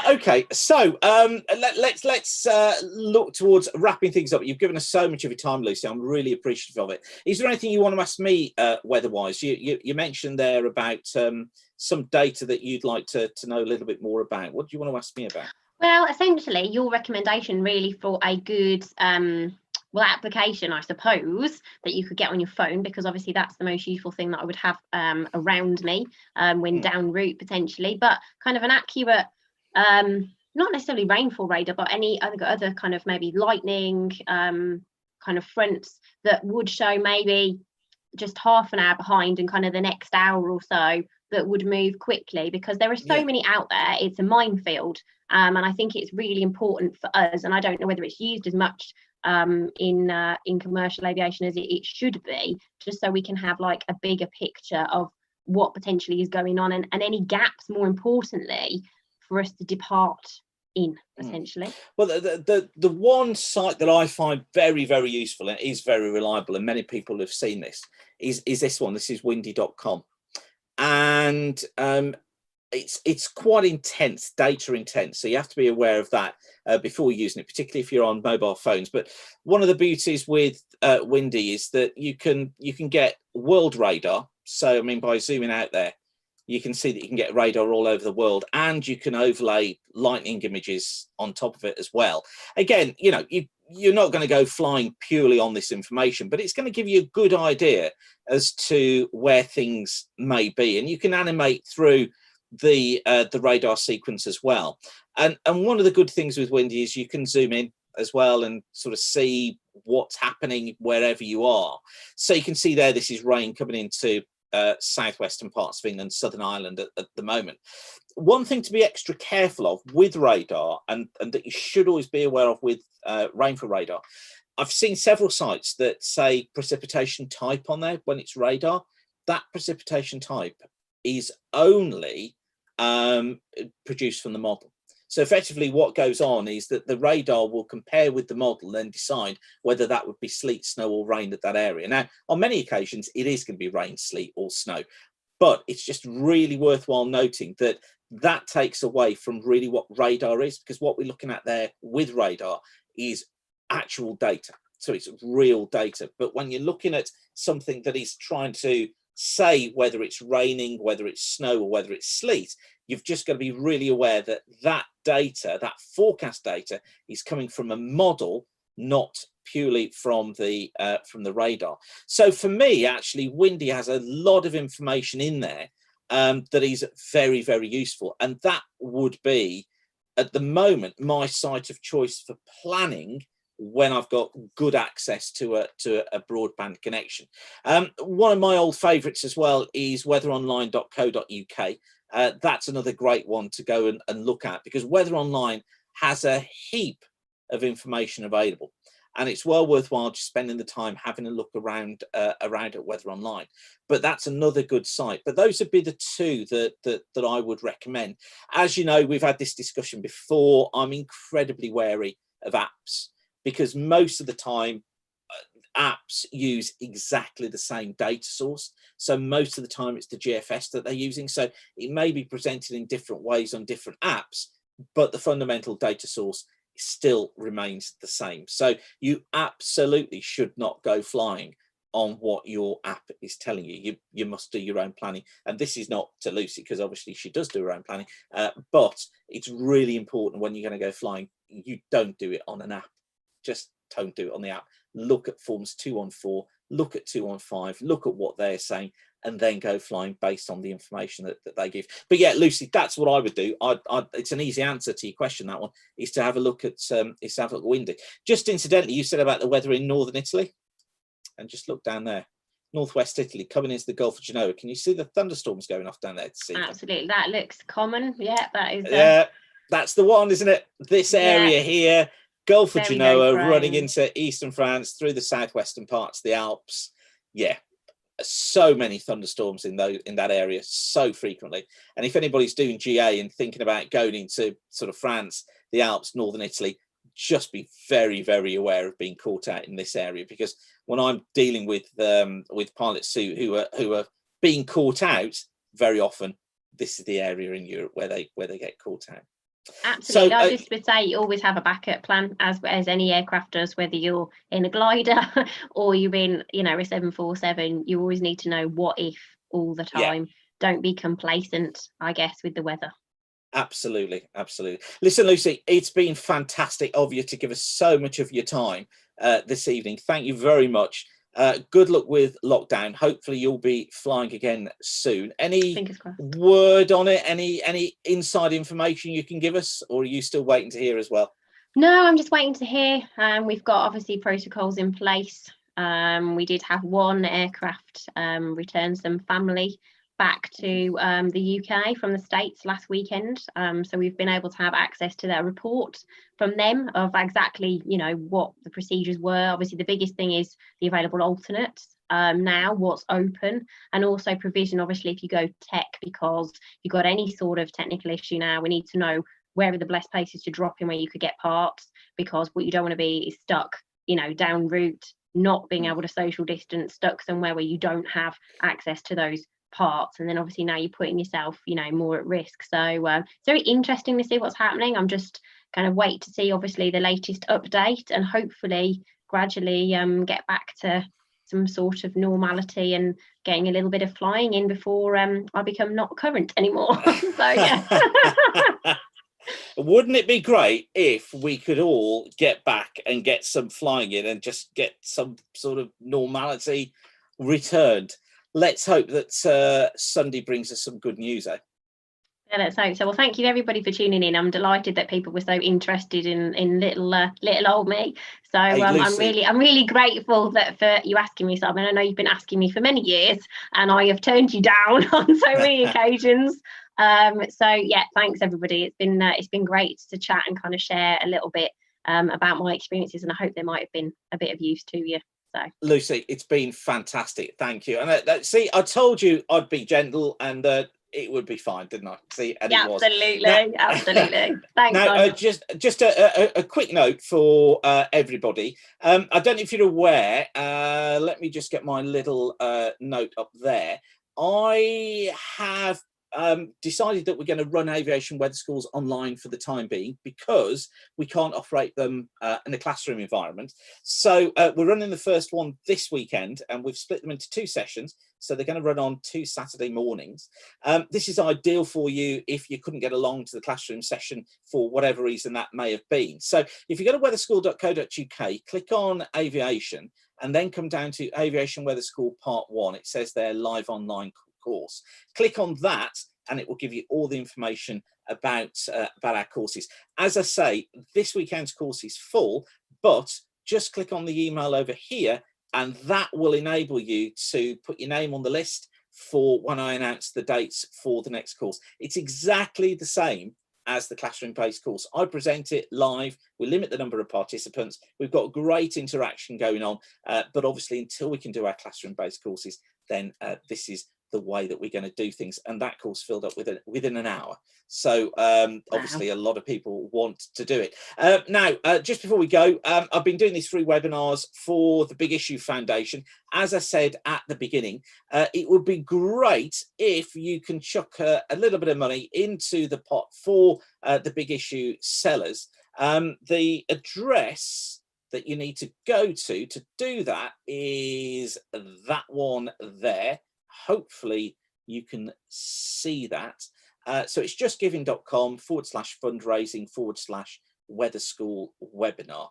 Okay, so let's look towards wrapping things up. You've given us so much of your time, Lucy. I'm really appreciative of it. Is there anything you want to ask me weather-wise? You mentioned there about some data that you'd like to know a little bit more about. What do you want to ask me about? Well, essentially, your recommendation really for a good application, I suppose, that you could get on your phone, because obviously that's the most useful thing that I would have around me when down route potentially, but kind of an accurate, not necessarily rainfall radar, but any other kind of maybe lightning kind of fronts that would show maybe just half an hour behind and kind of the next hour or so that would move quickly, because there are so many out there. It's a minefield, and I think it's really important for us, and I don't know whether it's used as much in commercial aviation as it should be, just so we can have like a bigger picture of what potentially is going on, and any gaps, more importantly, for us to depart in, essentially. Well, the one site that I find very, very useful and is very reliable, and many people have seen this, is this one. This is windy.com. And it's quite intense, data intense, so you have to be aware of that before using it, particularly if you're on mobile phones. But one of the beauties with Windy is that you can get world radar. So I mean, by zooming out there, you can see that you can get radar all over the world, and you can overlay lightning images on top of it as well. Again, you know, you're not going to go flying purely on this information, but it's going to give you a good idea as to where things may be, and you can animate through the radar sequence as well. And one of the good things with Windy is you can zoom in as well and sort of see what's happening wherever you are. So you can see there, this is rain coming into southwestern parts of England, Southern Ireland at the moment. One thing to be extra careful of with radar, and that you should always be aware of with rainfall radar, I've seen several sites that say precipitation type on there when it's radar. That precipitation type is only produced from the model. So effectively what goes on is that the radar will compare with the model and decide whether that would be sleet, snow or rain at that area. Now, on many occasions, it is going to be rain, sleet or snow, but it's just really worthwhile noting that that takes away from really what radar is, because what we're looking at there with radar is actual data. So it's real data. But when you're looking at something that is trying to say whether it's raining, whether it's snow or whether it's sleet, you've just got to be really aware that that data, that forecast data, is coming from a model, not purely from the radar. So for me, actually, Windy has a lot of information in there that is very, very useful, and that would be at the moment my site of choice for planning when I've got good access to a broadband connection. One of my old favorites as well is weatheronline.co.uk. That's another great one to go and look at, because Weather Online has a heap of information available, and it's well worthwhile just spending the time having a look around at Weather Online. But that's another good site. But those would be the two that I would recommend. As you know, we've had this discussion before. I'm incredibly wary of apps, because most of the time apps use exactly the same data source. So most of the time it's the GFS that they're using. So it may be presented in different ways on different apps, but the fundamental data source still remains the same. So you absolutely should not go flying on what your app is telling you. You must do your own planning. And this is not to Lucy, because obviously she does do her own planning, but it's really important when you're going to go flying, you don't do it on an app. Just don't do it on the app. Look at forms 214, look at 215, look at what they're saying, and then go flying based on the information that they give. But yeah, Lucy, that's what I would do. It's an easy answer to your question. That one is to have a look at Windy. Just incidentally, you said about the weather in northern Italy, and just look down there, northwest Italy, coming into the Gulf of Genoa. Can you see the thunderstorms going off down there? Absolutely, that looks common. Yeah, that is. Yeah, that's the one, isn't it? This area here. Gulf of Genoa, running into eastern France, through the southwestern parts of the Alps. Yeah, so many thunderstorms in that area, so frequently. And if anybody's doing GA and thinking about going into sort of France, the Alps, northern Italy, just be very, very aware of being caught out in this area, because when I'm dealing with pilots who are being caught out, very often this is the area in Europe where they get caught out. Absolutely. So, I just would say you always have a backup plan, as any aircraft does, whether you're in a glider or you're in, a 747. You always need to know what if all the time. Yeah. Don't be complacent, I guess, with the weather. Absolutely. Listen, Lucy, it's been fantastic of you to give us so much of your time this evening. Thank you very much. Good luck with lockdown. Hopefully you'll be flying again soon. Any word on it? Any inside information you can give us, or are you still waiting to hear as well? No, I'm just waiting to hear. We've got obviously protocols in place. We did have one aircraft return some family back to the UK from the States last weekend. So we've been able to have access to their report from them of exactly, what the procedures were. Obviously, the biggest thing is the available alternates. now, what's open, and also provision, obviously, if you go tech, because if you've got any sort of technical issue now, we need to know where are the best places to drop in where you could get parts, because what you don't want to be is stuck, down route, not being able to social distance, stuck somewhere where you don't have access to those parts, and then obviously now you're putting yourself more at risk. So it's very interesting to see what's happening. I'm just kind of wait to see obviously the latest update, and hopefully gradually get back to some sort of normality and getting a little bit of flying in before I become not current anymore. So yeah. Wouldn't it be great if we could all get back and get some flying in and just get some sort of normality returned? Let's hope that Sunday brings us some good news, eh? Yeah, let's hope so. Well, thank you everybody for tuning in. I'm delighted that people were so interested in little old me. So Hey, I'm really grateful that for you asking me something. I know you've been asking me for many years, and I have turned you down on so many occasions. So yeah, thanks everybody. It's been great to chat and kind of share a little bit about my experiences, and I hope they might have been a bit of use to you. So Lucy, it's been fantastic. Thank you. And see, I told you I'd be gentle and it would be fine, didn't I? See, and yeah, it was. Absolutely. Thanks. Now, just a quick note for everybody. I don't know if you're aware. Let me just get my little note up there. I have decided that we're going to run aviation weather schools online for the time being, because we can't operate them in a classroom environment. So we're running the first one this weekend, and we've split them into 2 sessions. So they're going to run on 2 Saturday mornings. This is ideal for you if you couldn't get along to the classroom session for whatever reason that may have been. So if you go to weatherschool.co.uk, click on aviation, and then come down to Aviation Weather School Part 1. It says there, live online course. Click on that and it will give you all the information about our courses. As I say, this weekend's course is full, but just click on the email over here and that will enable you to put your name on the list for when I announce the dates for the next course. It's exactly the same as the classroom-based course. I present it live. We limit the number of participants. We've got great interaction going on, but obviously until we can do our classroom-based courses, then this is the way that we're going to do things, and that course filled up within an hour. So obviously a lot of people want to do it. Now, just before we go, I've been doing these free webinars for the Big Issue Foundation. As I said at the beginning, it would be great if you can chuck a little bit of money into the pot for the Big Issue sellers. The address that you need to go to do that is that one there. Hopefully you can see that. So it's justgiving.com/fundraising/weather school webinar.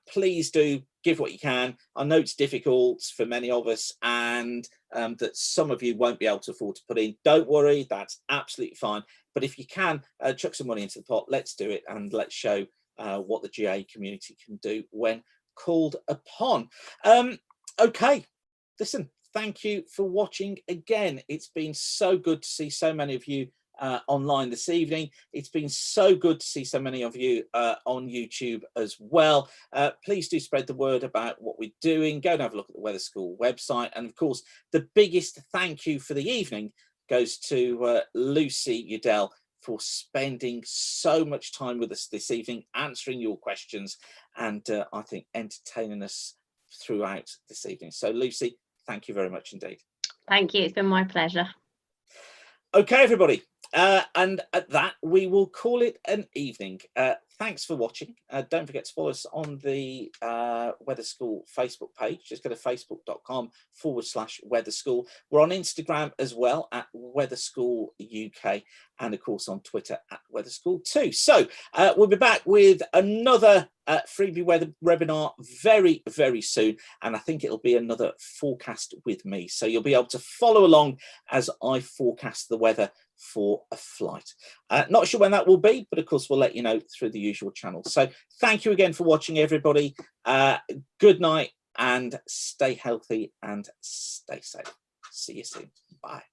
Please do give what you can. I know it's difficult for many of us, and that some of you won't be able to afford to put in. Don't worry, that's absolutely fine. But if you can chuck some money into the pot, let's do it, and let's show what the GA community can do when called upon. Okay, listen. Thank you for watching again. It's been so good to see so many of you online this evening. It's been so good to see so many of you on YouTube as well. Please do spread the word about what we're doing. Go and have a look at the Weather School website. And of course, the biggest thank you for the evening goes to Lucy Youdell for spending so much time with us this evening, answering your questions, and I think entertaining us throughout this evening. So Lucy, thank you very much indeed. Thank you. It's been my pleasure. Okay, everybody. And at that, we will call it an evening. Thanks for watching. Don't forget to follow us on the Weather School Facebook page. Just go to facebook.com/Weather School. We're on Instagram as well at Weather School UK, and of course on Twitter at Weather School too. So we'll be back with another freebie weather webinar very, very soon. And I think it'll be another forecast with me. So you'll be able to follow along as I forecast the weather for a flight. Not sure when that will be, but of course we'll let you know through the usual channels. So thank you again for watching, everybody. Good night and stay healthy and stay safe. See you soon. Bye.